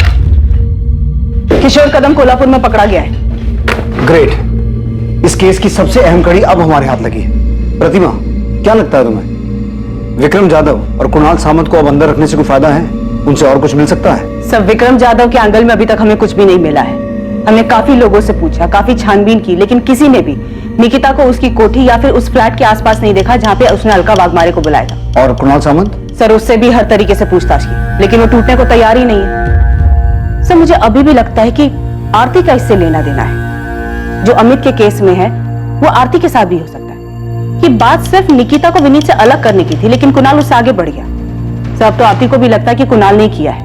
किशोर कदम कोल्हापुर में पकड़ा गया है। ग्रेट। इस केस की सबसे अहम कड़ी अब हमारे हाथ लगी है। प्रतिमा, क्या लगता है तुम्हें, विक्रम जाधव और कुणाल सामंत को अब अंदर रखने से कोई फायदा है? उनसे और कुछ मिल सकता है? सर, विक्रम जाधव के एंगल में अभी तक हमें कुछ भी नहीं मिला है। हमने काफी लोगों से पूछा, काफी छानबीन की, लेकिन किसी ने भी निकिता को उसकी कोठी या फिर उस फ्लैट के आसपास नहीं देखा जहाँ पे उसने अलका वाघमारे को बुलाया था। और कुणाल सामंत? सर, उससे भी हर तरीके से पूछताछ की, लेकिन वो टूटने को तैयार ही नहीं है। सर, मुझे अभी भी लगता है कि आरती का इससे लेना देना है। जो अमित के केस में है वो आरती के साथ भी हो सकता है। कि बात सिर्फ निकिता को विनीत से अलग करने की थी, लेकिन कुणाल उससे आगे बढ़ गया। सर, अब तो आरती को भी लगता है कि कुणाल ने किया है।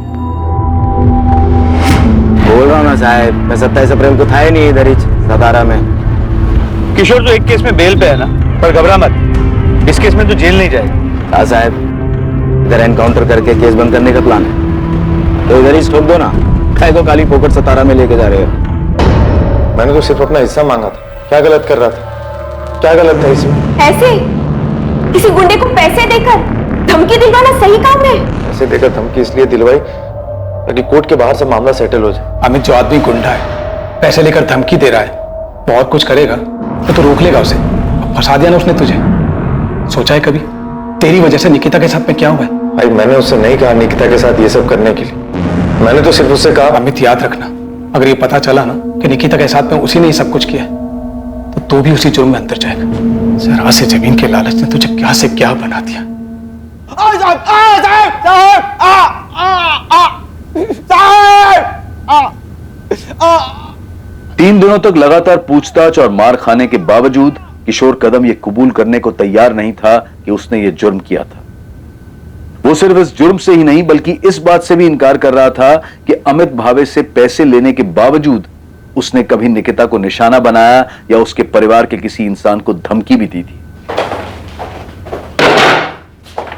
बोल रहा हूँ ना साहब, मैं 27 अप्रैल को था ही नहीं इधर ही सतारा में। किशोर तो एक केस में बेल पे है ना, पर घबरा मत, इस केस में तो जेल नहीं जाएगा। हाँ साहब, इधर एनकाउंटर करके केस बंद करने का प्लान है, तो इधर ही ठोक दो ना। काय को काली पोपट सतारा में लेके जा रहे हो? मैंने तो सिर्फ अपना हिस्सा मांगा था। क्या गलत कर रहा था? क्या गलत था इसमें? ऐसे किसी गुंडे को पैसे देकर धमकी दिलवाना सही काम है? पैसे देकर धमकी इसलिए दिलवाई ताकि कोर्ट के बाहर से मामला सेटल हो जाए। अमित जो आदमी गुंडा है, पैसे लेकर धमकी दे रहा है, बहुत कुछ करेगा तो रोक लेगा उसे। फंसा दिया ना उसने तुझे। सोचा है कभी तेरी वजह से निकिता के साथ में क्या हुआ है? भाई, मैंने उससे नहीं कहा निकिता के साथ ये सब करने के लिए। मैंने तो सिर्फ उससे कहा। अमित, याद रखना, अगर ये पता चला ना कि निकिता के साथ में उसी ने सब कुछ किया तो तू भी उसी जुर्म में अंदर जाएगा। जरा से जमीन के लालच ने तुझे क्या से क्या बना दिया। तीन दिनों तक लगातार पूछताछ और मार खाने के बावजूद किशोर कदम ये कबूल करने को तैयार नहीं था कि उसने ये जुर्म किया था। वो सिर्फ इस जुर्म से ही नहीं बल्कि इस बात से भी इनकार कर रहा था कि अमित भावे से पैसे लेने के बावजूद उसने कभी निकिता को निशाना बनाया या उसके परिवार के किसी इंसान को धमकी भी दी थी।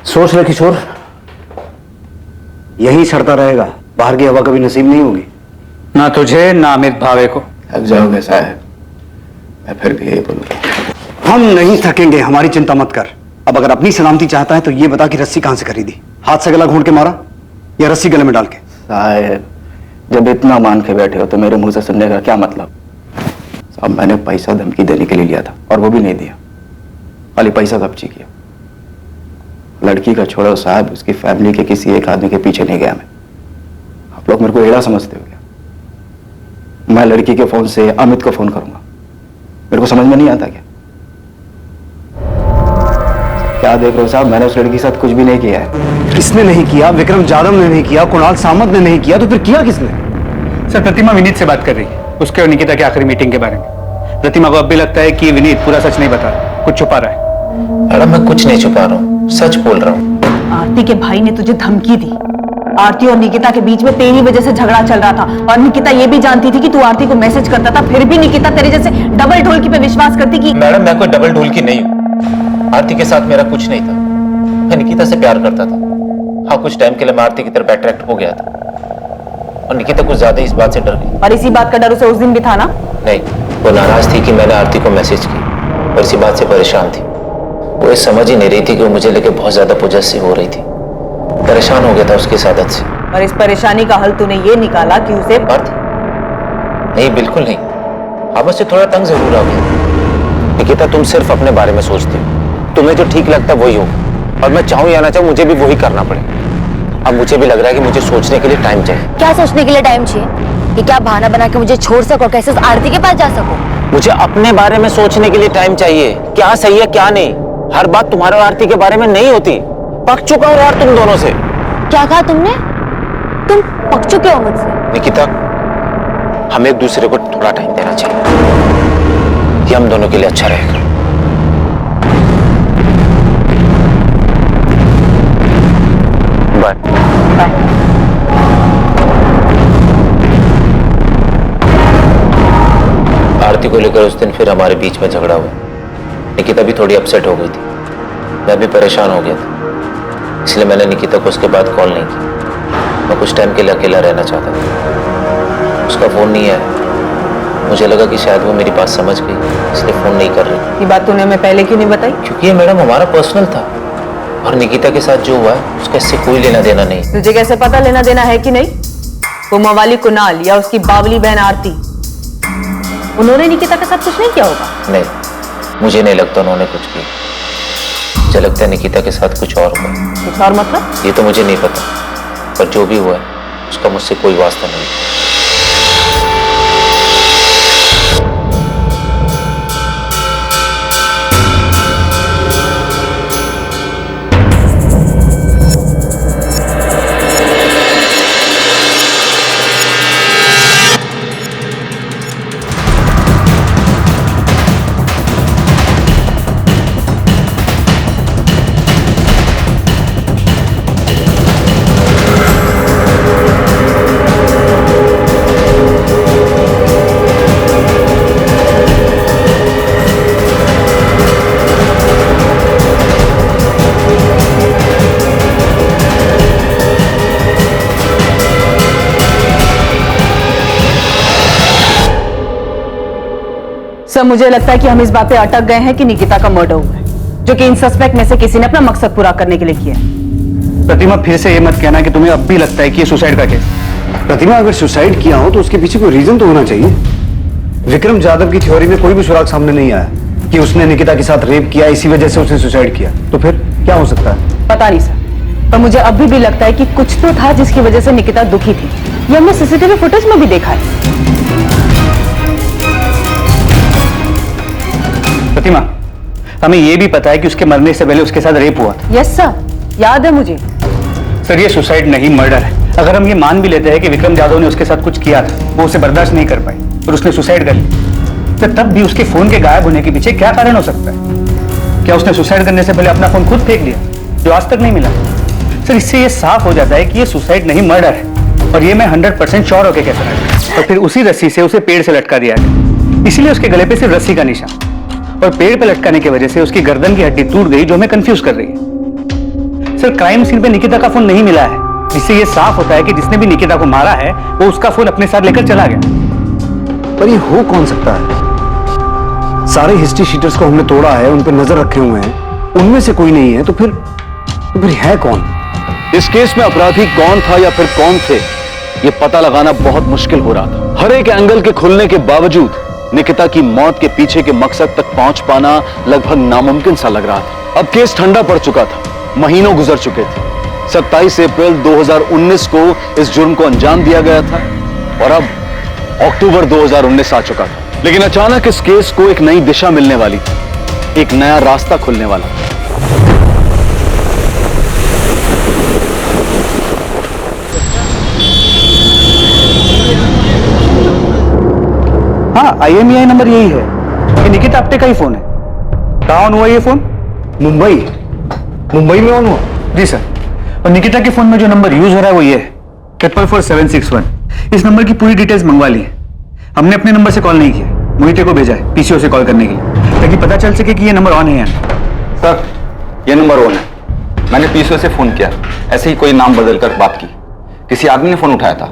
सोच ले किशोर, यही सड़ता रहेगा, बाहर की हवा कभी नसीब नहीं होगी। ना तुझे ना अमित भावे को। थक जाओगे साहब, मैं फिर भी यही बोलूंगा। हम नहीं थकेंगे, हमारी चिंता मत कर। अब अगर अपनी सलामती चाहता है तो ये बता कि रस्सी कहां से खरीदी? हाथ से गला घोंट के मारा या रस्सी गले में डाल के? साहब, जब इतना मान के बैठे हो तो मेरे मुंह से सुनने का क्या मतलब? साहब, मैंने पैसा धमकी देने के लिए लिया था और वो भी नहीं दिया, खाली पैसा कब्जी किया। लड़की का छोड़ो साहब, उसकी फैमिली के किसी एक आदमी के पीछे नहीं गया मैं। आप लोग मेरे को एड़ा समझते हो क्या? मैं लड़की के फोन से अमित को फोन करूंगा? मेरे को समझ में नहीं आता क्या? क्या देख रहे हो साहब, मैंने उस लड़की के साथ कुछ भी नहीं किया है। किसने नहीं किया? विक्रम जाधव ने नहीं किया, कुणाल सामंत ने नहीं किया, तो फिर किया किसने? सर, प्रतिमा विनीत से बात कर रही है, उसके और निकिता की आखिरी मीटिंग के बारे में। प्रतिमा को अब भी लगता है कि विनीत पूरा सच नहीं बता रहा, कुछ छुपा रहा है। मैडम, मैं कुछ नहीं छुपा रहा हूँ, सच बोल रहा हूँ। आरती के भाई ने तुझे धमकी दी। आरती और निकिता के बीच में तेरी वजह से झगड़ा चल रहा था, और निकिता ये भी जानती थी कि तू आरती को मैसेज करता था, फिर भी निकिता तेरे जैसे डबल ढोलकी पे विश्वास करती कि। मैडम, मैं कोई डबल ढोलकी नहीं हूँ। आरती के साथ मेरा कुछ नहीं था, मैं निकिता से प्यार करता था। हाँ, कुछ टाइम के लिए मैं आरती की तरफ अट्रैक्ट हो गया था, और निकिता कुछ ज्यादा इस बात से डर गई। और इसी बात का डर उसे उस दिन भी था ना? नहीं, वो नाराज थी कि मैंने आरती को मैसेज की, और इसी बात से परेशान थी। वो ये समझ ही नहीं रही थी कि वो मुझे लेके बहुत ज्यादा पोजेसिव हो रही थी। परेशान हो गया था उसकी इस आदत से। और इस परेशानी का हल तूने ये निकाला कि उसे। नहीं, बिल्कुल नहीं। हाँ, बस थोड़ा तंग जरूर आ गया। निकिता, तुम सिर्फ अपने बारे में सोचती हो, तुम्हें जो ठीक लगता है वही हो, और मैं चाहूं या ना चाहूं मुझे भी वही करना पड़े। अब मुझे भी लग रहा है कि मुझे सोचने के लिए टाइम चाहिए। क्या सोचने के लिए टाइम चाहिए? कि क्या बहाना बना के मुझे छोड़ सको, कैसे उस आरती के पास जा सको। मुझे अपने बारे में सोचने के लिए टाइम चाहिए, क्या सही है क्या नहीं। हर बात तुम्हारे और आरती के बारे में नहीं होती। पक चुका हूं यार तुम दोनों से। क्या कहा तुमने? तुम पक चुके हो मुझसे? निकिता, हमें एक दूसरे को थोड़ा टाइम देना चाहिए, ये हम दोनों के लिए अच्छा रहेगा। बाय। आरती को लेकर उस दिन फिर हमारे बीच में झगड़ा हुआ। निकिता भी थोड़ी अपसेट हो गई थी, मैं भी परेशान हो गया था, इसलिए मैंने निकिता को उसके बाद कॉल नहीं की। मैं कुछ टाइम के लिए अकेला रहना चाहता था। उसका फोन नहीं आया, मुझे लगा कि शायद वो मेरी बात समझ गई, इसलिए फोन नहीं कर रही। ये बात तूने हमें पहले क्यों नहीं बताई? क्योंकि ये मैडम हमारा पर्सनल था, और निकिता के साथ जो हुआ है उसका इससे कोई लेना देना नहीं। तुझे कैसे पता लेना देना है कि नहीं? वो मवाली कुणाल या उसकी बावली बहन आरती, उन्होंने निकिता के साथ कुछ नहीं किया होगा? नहीं, मुझे नहीं लगता उन्होंने कुछ किया। मुझे लगता है निकिता के साथ कुछ और हुआ। कुछ और मतलब? ये तो मुझे नहीं पता, पर जो भी हुआ है उसका मुझसे कोई वास्ता नहीं। सर, मुझे लगता है कि हम इस बात पे अटक गए हैं कि निकिता का मर्डर हुआ है, जो कि इन सस्पेक्ट में से किसी ने अपना मकसद पूरा करने के लिए किया है। प्रतिमा, फिर से ये मत कहना कि तुम्हें अब भी लगता है कि ये सुसाइड का केस। प्रतिमा, अगर सुसाइड किया हो तो उसके पीछे कोई रीजन तो होना चाहिए। विक्रम जाधव की थ्योरी में कोई भी सुराग सामने नहीं आया कि उसने निकिता के साथ रेप किया, इसी वजह से उसने सुसाइड किया। तो फिर क्या हो सकता है? पता नहीं सर, पर मुझे अभी भी लगता है कि कुछ तो था जिसकी वजह से निकिता दुखी थी। ये हमने सीसीटीवी फुटेज में भी देखा है। प्रतिमा, हमें यह भी पता है कि उसके मरने से पहले उसके साथ रेप हुआ था। यस सर, याद है मुझे। सर, ये सुसाइड नहीं, मर्डर है। अगर हम ये मान भी लेते हैं कि विक्रम जाधव ने उसके साथ कुछ किया था, वो उसे बर्दाश्त नहीं कर पाई और उसने सुसाइड कर ली, तो तब भी उसके फोन के गायब होने के पीछे क्या कारण हो सकता है? क्या उसने सुसाइड करने से पहले अपना फोन खुद फेंक दिया, जो आज तक नहीं मिला? सर, इससे ये साफ हो जाता है कि ये सुसाइड नहीं, मर्डर है, और ये मैं 100% श्योर होकर कह सकता हूं। और फिर उसी रस्सी से उसे पेड़ से लटका दिया गया, इसीलिए उसके गले पे सिर्फ रस्सी का निशान, और पेड़ पे लटकाने की वजह से उसकी गर्दन की हड्डी टूट गई, जो हमें कंफ्यूज कर रही है। सर, क्राइम सीन पे निकिता का फोन नहीं मिला है, जिससे ये साफ होता है कि जिसने भी निकिता को मारा है वो उसका फोन अपने साथ लेकर चला गया। पर ये हो कौन सकता है? सारे हिस्ट्री शीटर्स को हमने तोड़ा है, उन पर नजर रखे हुए हैं, उनमें से कोई नहीं है, तो फिर है कौन? इस केस में अपराधी कौन था या फिर कौन थे, ये पता लगाना बहुत मुश्किल हो रहा था। हर एक एंगल के खुलने के बावजूद निकिता की मौत के पीछे के मकसद तक पहुंच पाना लगभग नामुमकिन सा लग रहा था। अब केस ठंडा पड़ चुका था, महीनों गुजर चुके थे। 27 अप्रैल 2019 को इस जुर्म को अंजाम दिया गया था, और अब अक्टूबर 2019 आ चुका था। लेकिन अचानक इस केस को एक नई दिशा मिलने वाली थी, एक नया रास्ता खुलने वाला था। हाँ, IMEI नंबर यही है। ये निकिता आप्टे का ही फोन है। कहाँ ऑन हुआ ये फोन? मुंबई में ऑन हुआ? जी सर। और निकिता के फोन में जो नंबर यूज हो रहा है वो ये है 44761। इस नंबर की पूरी डिटेल्स मंगवा ली है। हमने अपने नंबर से कॉल नहीं किया, मोहिते को भेजा है PCO से कॉल करने के लिए, ताकि पता चल सके कि ये नंबर ऑन है या नहीं। सर, ये नंबर ऑन है। मैंने PCO से फोन किया, ऐसे ही कोई नाम बदल कर बात की। किसी आदमी ने फोन उठाया था,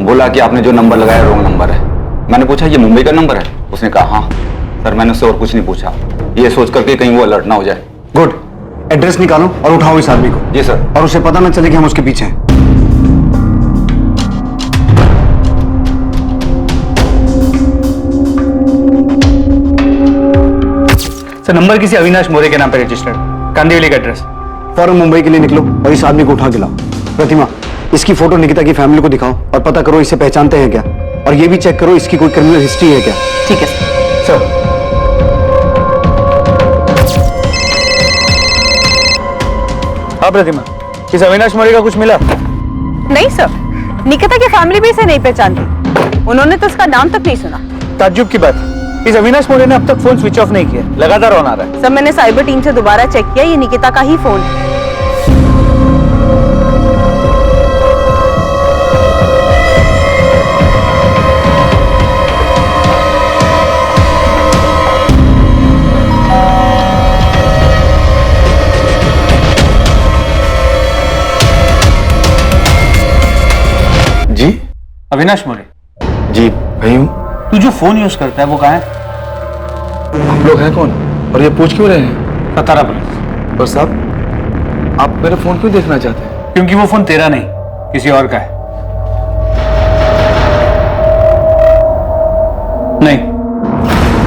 बोला कि आपने जो नंबर लगाया रॉन्ग नंबर है। मैंने पूछा ये मुंबई का नंबर है? उसने कहा हाँ। सर, मैंने उससे और कुछ नहीं पूछा, ये सोच करके कहीं वो अलर्ट ना हो जाए। गुड, एड्रेस निकालो और उठाओ इस आदमी को। जी सर। और उसे पता ना चले कि हम उसके पीछे हैं। सर, नंबर किसी अविनाश मोरे के नाम पर रजिस्टर्ड, कांदिवली का एड्रेस। फौरन मुंबई के लिए निकलो और इस आदमी को उठा के लाओ। प्रतिमा, इसकी फोटो निकिता की फैमिली को दिखाओ और पता करो इसे पहचानते हैं क्या। और ये भी चेक करो इसकी कोई क्रिमिनल हिस्ट्री है क्या। ठीक है सर। हाँ प्रतिमा, इस अविनाश मौर्य का कुछ मिला? नहीं सर, निकिता की फैमिली भी इसे नहीं पहचानती। उन्होंने तो इसका नाम तक नहीं सुना। ताज्जुब की बात, इस अविनाश मौर्य ने अब तक फोन स्विच ऑफ नहीं किया, लगातार ऑन आ रहा है। सर मैंने साइबर टीम से दोबारा चेक किया, ये निकिता का ही फोन है। जी अविनाश मौर्य? जी भाई हूँ। तू जो फोन यूज करता है वो कहाँ है? आप लोग हैं कौन और ये पूछ क्यों रहे हैं? सतारा पुलिस। और साहब आप मेरा फोन क्यों देखना चाहते हैं? क्योंकि वो फोन तेरा नहीं, किसी और का है। नहीं,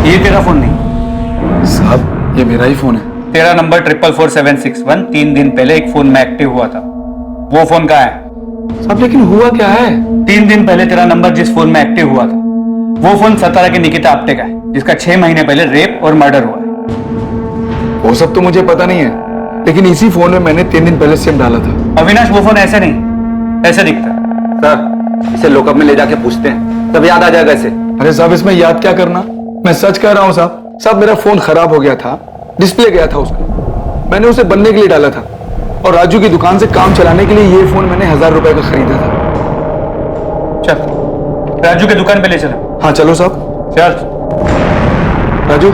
ये तेरा फोन नहीं। साहब ये मेरा ही फोन है। तेरा नंबर 444761 3 दिन पहले एक फोन में एक्टिव हुआ था, वो फोन कहाँ है? साहब लेकिन हुआ क्या है? 3 दिन पहले तेरा नंबर जिस फोन में एक्टिव हुआ था वो फोन सतारा के निकिता आप्टे का है, जिसका 6 महीने पहले रेप और मर्डर हुआ है। वो सब तो मुझे पता नहीं है, लेकिन इसी फोन में मैंने 3 दिन पहले सिम डाला था। अविनाश वो फोन ऐसे नहीं, ऐसे दिखता है। सर इसे लॉकअप में ले जाके पूछते हैं, तब याद आ जाएगा इसे। अरे साहब इसमें याद क्या करना, मैं सच कह रहा हूँ साहब। साहब मेरा फोन खराब हो गया था, डिस्प्ले गया था उसका, मैंने उसे बनने के लिए डाला था और राजू की दुकान से काम चलाने के लिए ये फोन मैंने 1000 रुपए का खरीदा था। चल राजू के दुकान पे ले चलो। हाँ चलो साहब। चल राजू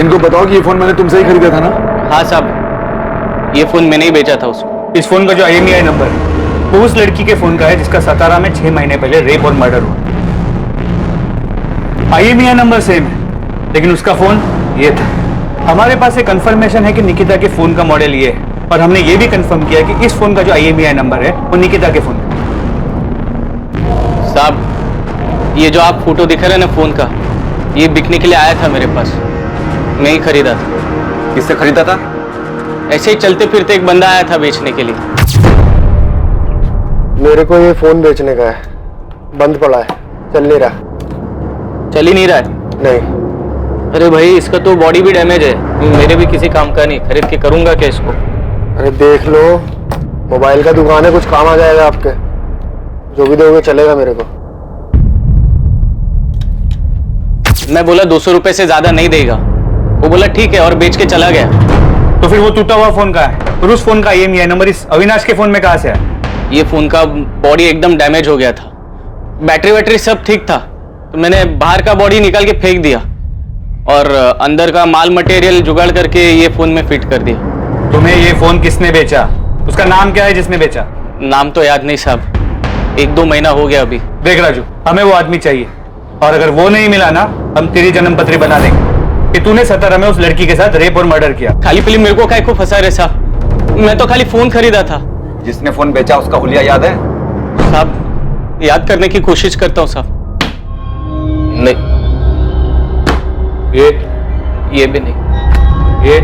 इनको बताओ कि ये फोन मैंने तुमसे ही खरीदा था ना? हाँ साहब, ये फोन मैंने ही बेचा था उसको। इस फोन का जो IMEI नंबर है वो उस लड़की के फोन का है जिसका सतारा में 6 महीने पहले रेप और मर्डर हुआ। IMEI नंबर सेम है, लेकिन उसका फोन ये था। हमारे पास एक कंफर्मेशन है कि निकिता के फोन का मॉडल ये है, और हमने ये भी कंफर्म किया कि इस फोन का जो IMEI नंबर है वो निकिता के फोन का। साहब ये जो आप फोटो दिखा रहे हैं ना फोन का, ये बिकने के लिए आया था मेरे पास, मैं ही खरीदा था। किससे खरीदा था? ऐसे ही चलते फिरते एक बंदा आया था बेचने के लिए। मेरे को ये फोन बेचने का है, बंद पड़ा है, चल नहीं रहा। चल ही नहीं रहा है? नहीं। अरे भाई इसका तो बॉडी भी डैमेज है, मेरे भी किसी काम का नहीं, खरीद के करूंगा क्या इसको? अरे देख लो, मोबाइल का दुकान है, कुछ काम आ जाएगा आपके। जो भी दोगे चलेगा मेरे को। मैं बोला 200 रुपए से ज्यादा नहीं देगा, वो बोला ठीक है और बेच के चला गया। तो फिर वो टूटा हुआ फोन कहाँ है? और उस फोन का IMEI नंबर इस अविनाश के फोन में कहाँ से आया? ये फोन का बॉडी एकदम डैमेज हो गया था, बैटरी वैटरी सब ठीक था, तो मैंने बाहर का बॉडी निकाल के फेंक दिया और अंदर का माल मटेरियल जुगाड़ करके ये फोन में फिट कर दिया। तुम्हें ये फोन किसने बेचा? उसका नाम क्या है जिसने बेचा? नाम तो याद नहीं साहब, 1-2 महीना हो गया अभी। देख राजू, हमें वो आदमी चाहिए, और अगर वो नहीं मिला ना हम तेरी जन्म पत्री बना देंगे कि तूने सतारा में उस लड़की के साथ रेप और मर्डर किया। खाली पीली मेरे को काहे को फंसा रहे साहब, मैं तो खाली फोन खरीदा था। जिसने फोन बेचा उसका हुलिया याद है? साहब याद करने की कोशिश करता हूँ साहब। नहीं, ये भी नहीं, ये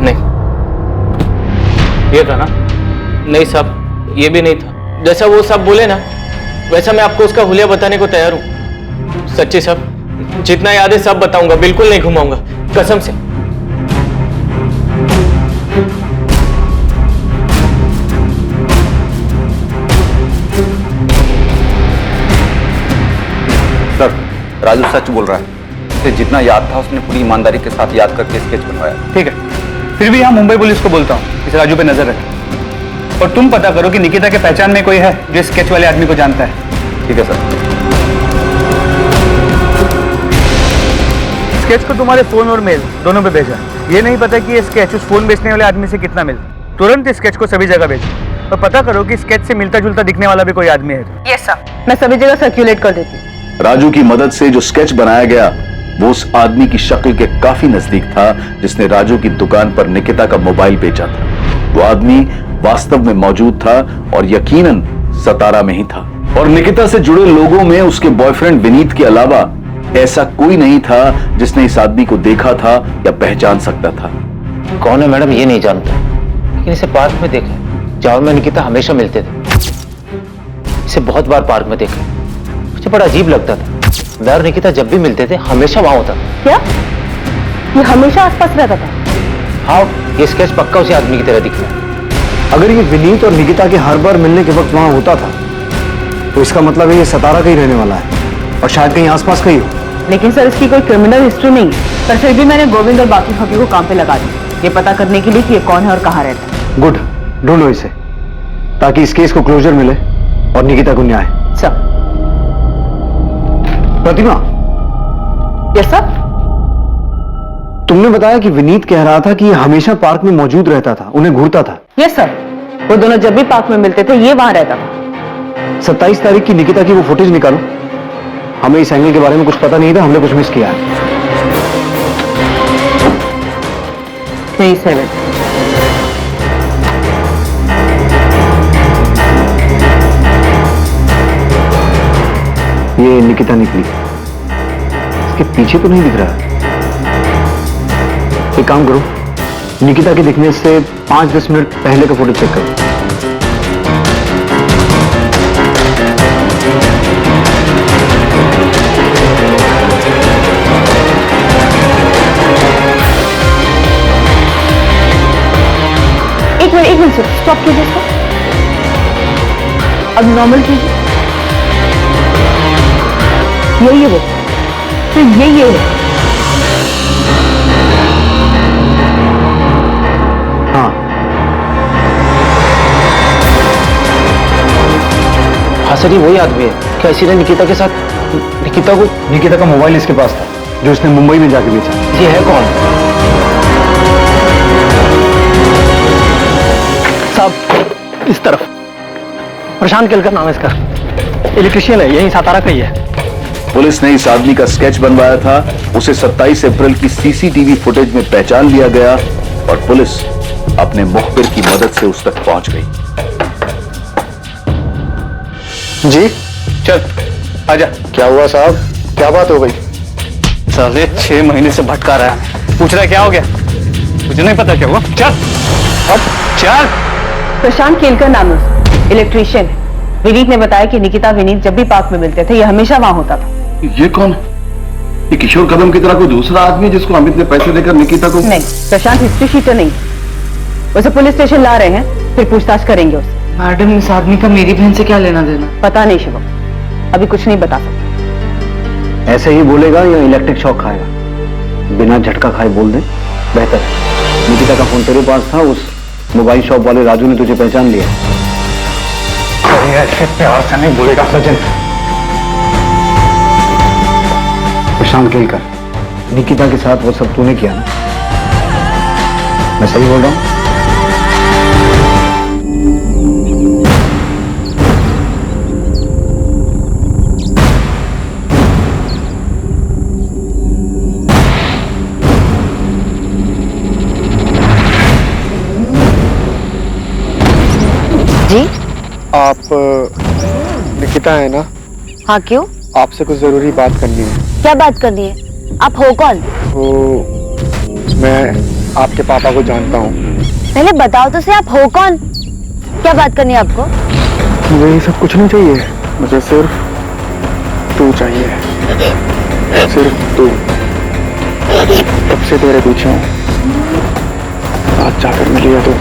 नहीं, ये था ना? नहीं साहब ये भी नहीं था। जैसा वो सब बोले ना वैसा मैं आपको उसका हुलिया बताने को तैयार हूँ। सच्ची साहब, जितना याद है सब बताऊंगा, बिल्कुल नहीं घुमाऊंगा, कसम से। सर राजू सच बोल रहा है, उसे जितना याद था उसने पूरी ईमानदारी के साथ याद करके स्केच बनवाया। ठीक है, फिर भी यहाँ मुंबई पुलिस को बोलता हूँ इस राजू पे नजर रखें, और तुम पता करो कि निकिता के पहचान में कोई है जो स्केच वाले आदमी को जानता है। ठीक है सर। स्केच को तुम्हारे फोन और मेल दोनों पे भेजा। ये नहीं पता कि ये स्केच उस फोन बेचने वाले आदमी से कितना मिलता। तुरंत इस स्केच को सभी जगह भेजो और पता करो कि स्केच से मिलता जुलता दिखने वाला भी कोई आदमी है। यस सर, मैं सभी जगह सर्कुलेट कर देती हूँ। राजू की मदद से जो स्केच बनाया गया वो उस आदमी की शक्ल के काफी नजदीक था जिसने राजू की दुकान पर निकिता का मोबाइल बेचा था। वो आदमी वास्तव में मौजूद था और यकीनन सतारा में ही था, और निकिता से जुड़े लोगों में उसके बॉयफ्रेंड विनीत के अलावा ऐसा कोई नहीं था जिसने इस आदमी को देखा था या पहचान सकता था। कौन है मैडम ये नहीं जानता, लेकिन इसे पार्क में देखा है। जहाँ में निकिता हमेशा मिलते थे, इसे बहुत बार पार्क में देखा। मुझे बड़ा अजीब लगता था। मैं और निकिता जब भी मिलते थे हमेशा वहां होता था। क्या ये हमेशा आसपास रहता था? हाँ, ये स्केच पक्का उसी आदमी की तरह दिख रहा है। अगर ये विनीत और निकिता के हर बार मिलने के वक्त वहां होता था तो इसका मतलब है ये सतारा का ही रहने वाला है और शायद कहीं आसपास का ही हो। लेकिन सर इसकी कोई क्रिमिनल हिस्ट्री नहीं है। पर फिर भी मैंने गोविंद और बाकी ठगी को काम पे लगा दिया, ये पता करने के लिए कि ये कौन है और कहाँ रहता है। गुड, ढूंढो इसे ताकि इस केस को क्लोजर मिले और निकिता को न्याय। सर। प्रतिमा। Yes sir. तुमने बताया कि विनीत कह रहा था कि ये हमेशा पार्क में मौजूद रहता था, उन्हें घूरता था। यस सर, वो दोनों जब भी पार्क में मिलते थे ये वहां रहता था। 27 तारीख की निकिता की वो फुटेज निकालो। हमें इस एंगल के बारे में कुछ पता नहीं था, हमने कुछ मिस किया है। 37। ये निकिता निकली, इसके पीछे तो नहीं दिख रहा है। एक काम करो, निकिता के दिखने से 5-10 मिनट पहले का फोटो चेक करो। एक मिनट सर, स्टॉप कीजिए इसको। अब नॉर्मल कीजिए। यही है वो, तो यही है। हाँ हाँ सर, ये वही आदमी है। क्या इसी ने निकिता के साथ निकिता का मोबाइल इसके पास था जो इसने मुंबई में जाके बेचा। ये है कौन? साहब इस तरफ प्रशांत केलकर नाम है इसका, इलेक्ट्रिशियन है, यही सातारा का ही है। पुलिस ने इस आदमी का स्केच बनवाया था, उसे 27 अप्रैल की सीसीटीवी फुटेज में पहचान लिया गया और पुलिस अपने मुखबिर की मदद से उस तक पहुंच गई। जी चल आजा। क्या हुआ साहब, क्या बात हो गई? साले 6 महीने से भटका रहा है, पूछ रहा है क्या हो गया? मुझे नहीं पता क्या हुआ। चल अब चल। प्रशांत केलकर नाम है उसका, इलेक्ट्रिशियन है। विनीत ने बताया कि निकिता विनीत जब भी पार्क में मिलते थे ये हमेशा वहां होता था। ये कौन? ये किशोर कदम की तरह कोई दूसरा आदमी है जिसको अमित ने पैसे देकर निकिता को? नहीं, प्रशांत हिस्ट्री शीटर नहीं। उसे पुलिस स्टेशन ला रहे हैं, फिर पूछताछ करेंगे उससे। मैडम इस आदमी का मेरी बहन से क्या लेना देना? पता नहीं शिवम, अभी कुछ नहीं बता सकता। ऐसे ही बोलेगा या इलेक्ट्रिक शॉक खाएगा? बिना झटका खाए बोल दे, बेहतर है। निकिता का फोन तेरे पास था, उस मोबाइल शॉप वाले राजू ने तुझे पहचान लिया। ऐसे प्यार से नहीं बोलेगा सचिन। प्रशांत केलकर, निकिता के साथ वो सब तूने किया ना? मैं सही बोल रहा हूं? जी आप निकिता है ना? हाँ, क्यों? आपसे कुछ जरूरी बात करनी है। क्या बात करनी है? आप हो कौन? तो मैं आपके पापा को जानता हूँ। पहले बताओ तो सही, आप हो कौन? क्या बात करनी है आपको? मुझे ये सब कुछ नहीं चाहिए, मुझे सिर्फ तू चाहिए, सिर्फ तू। कब से तेरे पीछे हूँ, आज जाकर मिल लिया तू।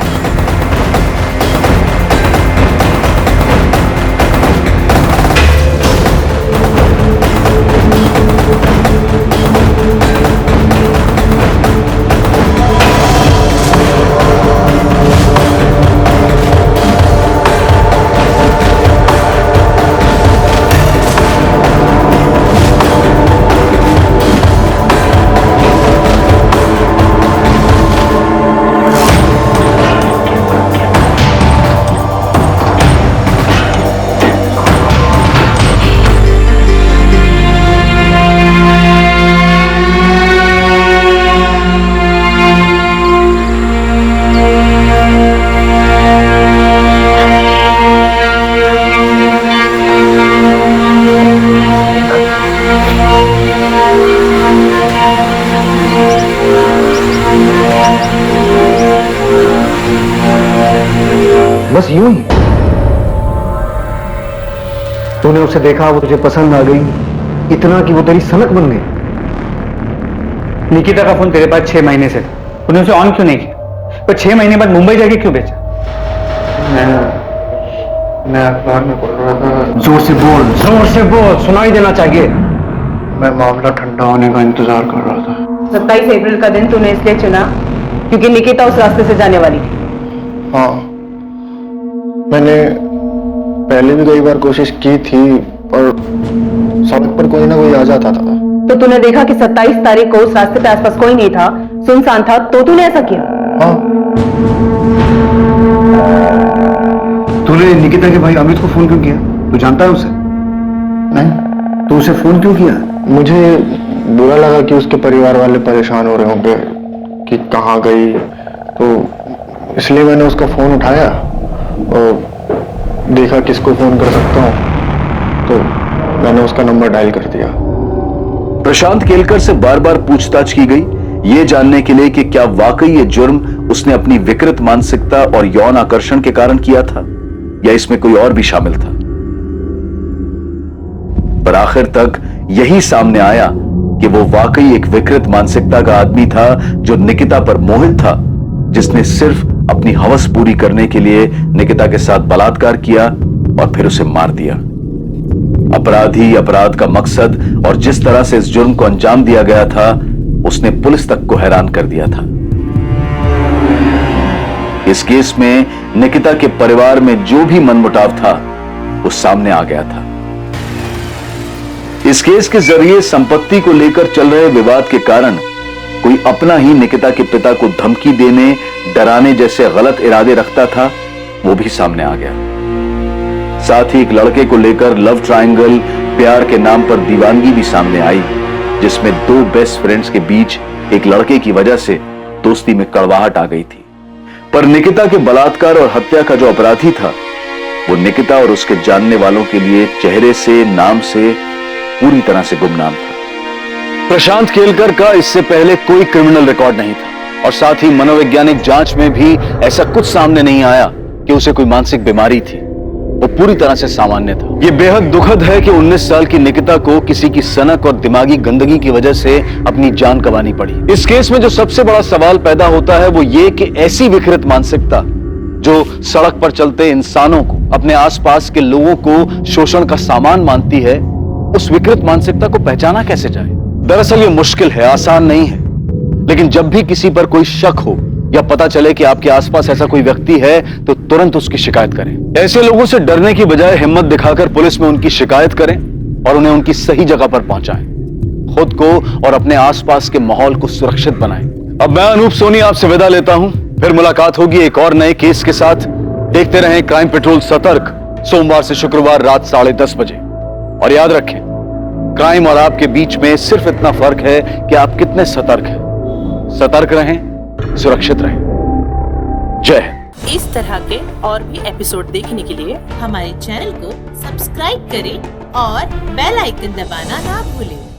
बस यूं ही। तूने उसे देखा, वो तुझे पसंद आ गई, इतना कि वो तेरी सनक बन गई। निकिता का फोन तेरे पास 6 महीने से था, तूने उसे ऑन क्यों नहीं किया? पर 6 महीने बाद मुंबई जाके क्यों बेचा? मैं अखबार में पढ़ रहा था। जोर से बोल, जोर से बोल, सुनाई देना चाहिए। मैं मामला ठंडा होने का इंतजार कर रहा था। 27 अप्रैल का दिन तूने इसलिए चुना क्योंकि निकिता उस रास्ते से जाने वाली थी। हाँ, मैंने पहले भी कई बार कोशिश की थी, पर सड़क पर कोई ना कोई आ जाता था। तो तूने देखा कि 27 तारीख को उस रास्ते पे आसपास कोई नहीं था, सुनसान था, तो तूने ऐसा किया? हाँ। तूने निकिता के भाई अमित को फोन क्यों किया? तू जानता है उसे? नहीं। तो उसे फोन क्यों किया? मुझे बुरा लगा कि उसके परिवार वाले परेशान हो रहे होंगे कि कहाँ गई, तो इसलिए मैंने उसका फोन उठाया और देखा किसको फोन कर सकता हूँ, तो मैंने उसका नंबर डायल कर दिया। प्रशांत केलकर से बार बार पूछताछ की गई, ये जानने के लिए कि क्या वाकई ये जुर्म उसने अपनी विकृत मानसिकता और यौन आकर्षण के कारण किया था या इसमें कोई और भी शामिल था। पर आखिर तक यही सामने आया कि वो वाकई एक विकृत मानसिकता का आदमी था जो निकिता पर मोहित था, जिसने सिर्फ अपनी हवस पूरी करने के लिए निकिता के साथ बलात्कार किया और फिर उसे मार दिया। अपराधी अपराध का मकसद और जिस तरह से इस जुर्म को अंजाम दिया गया था, उसने पुलिस तक को हैरान कर दिया था। इस केस में निकिता के परिवार में जो भी मनमुटाव था वो सामने आ गया था। इस केस के जरिए संपत्ति को लेकर चल रहे विवाद के कारण कोई अपना ही निकिता के पिता को धमकी देने, डराने जैसे गलत इरादे रखता था, वो भी सामने आ गया। साथ ही एक लड़के को लेकर लव ट्रायंगल, प्यार के नाम पर दीवानगी भी सामने आई, जिसमें 2 बेस्ट फ्रेंड्स के बीच एक लड़के की वजह से दोस्ती में कड़वाहट आ गई थी। पर निकिता के बलात्कार और हत्या का जो अपराधी था, वो निकिता और उसके जानने वालों के लिए चेहरे से, नाम से पूरी तरह से गुमनाम था। प्रशांत केलकर का इससे पहले कोई क्रिमिनल रिकॉर्ड नहीं था और साथ ही मनोवैज्ञानिक जांच में भी ऐसा कुछ सामने नहीं आया कि उसे कोई मानसिक बीमारी थी। वो पूरी तरह से सामान्य था। यह बेहद दुखद है कि 19 साल की निकिता को किसी की सनक और दिमागी गंदगी की वजह से अपनी जान गंवानी पड़ी। इस केस में जो सबसे बड़ा सवाल पैदा होता है वो ये कि ऐसी विकृत मानसिकता जो सड़क पर चलते इंसानों को, अपने आसपास के लोगों को शोषण का सामान मानती है, उस विकृत मानसिकता को पहचाना कैसे जाए? दरअसल ये मुश्किल है, आसान नहीं है। लेकिन जब भी किसी पर कोई शक हो या पता चले कि आपके आसपास ऐसा कोई व्यक्ति है, तो तुरंत उसकी शिकायत करें। ऐसे लोगों से डरने की बजाय हिम्मत दिखाकर पुलिस में उनकी शिकायत करें और उन्हें उनकी सही जगह पर पहुंचाएं। खुद को और अपने आसपास के माहौल को सुरक्षित बनाएं। अब मैं अनूप सोनी आपसे विदा लेता हूं। फिर मुलाकात होगी एक और नए केस के साथ। देखते रहें क्राइम पेट्रोल सतर्क, सोमवार से शुक्रवार रात 10:30 बजे। और याद रखें, क्राइम और आपके बीच में सिर्फ इतना फर्क है कि आप कितने सतर्क हैं। सतर्क रहें, सुरक्षित रहें। जय हिंद। इस तरह के और भी एपिसोड देखने के लिए हमारे चैनल को सब्सक्राइब करें और बेल आइकन दबाना ना भूलें।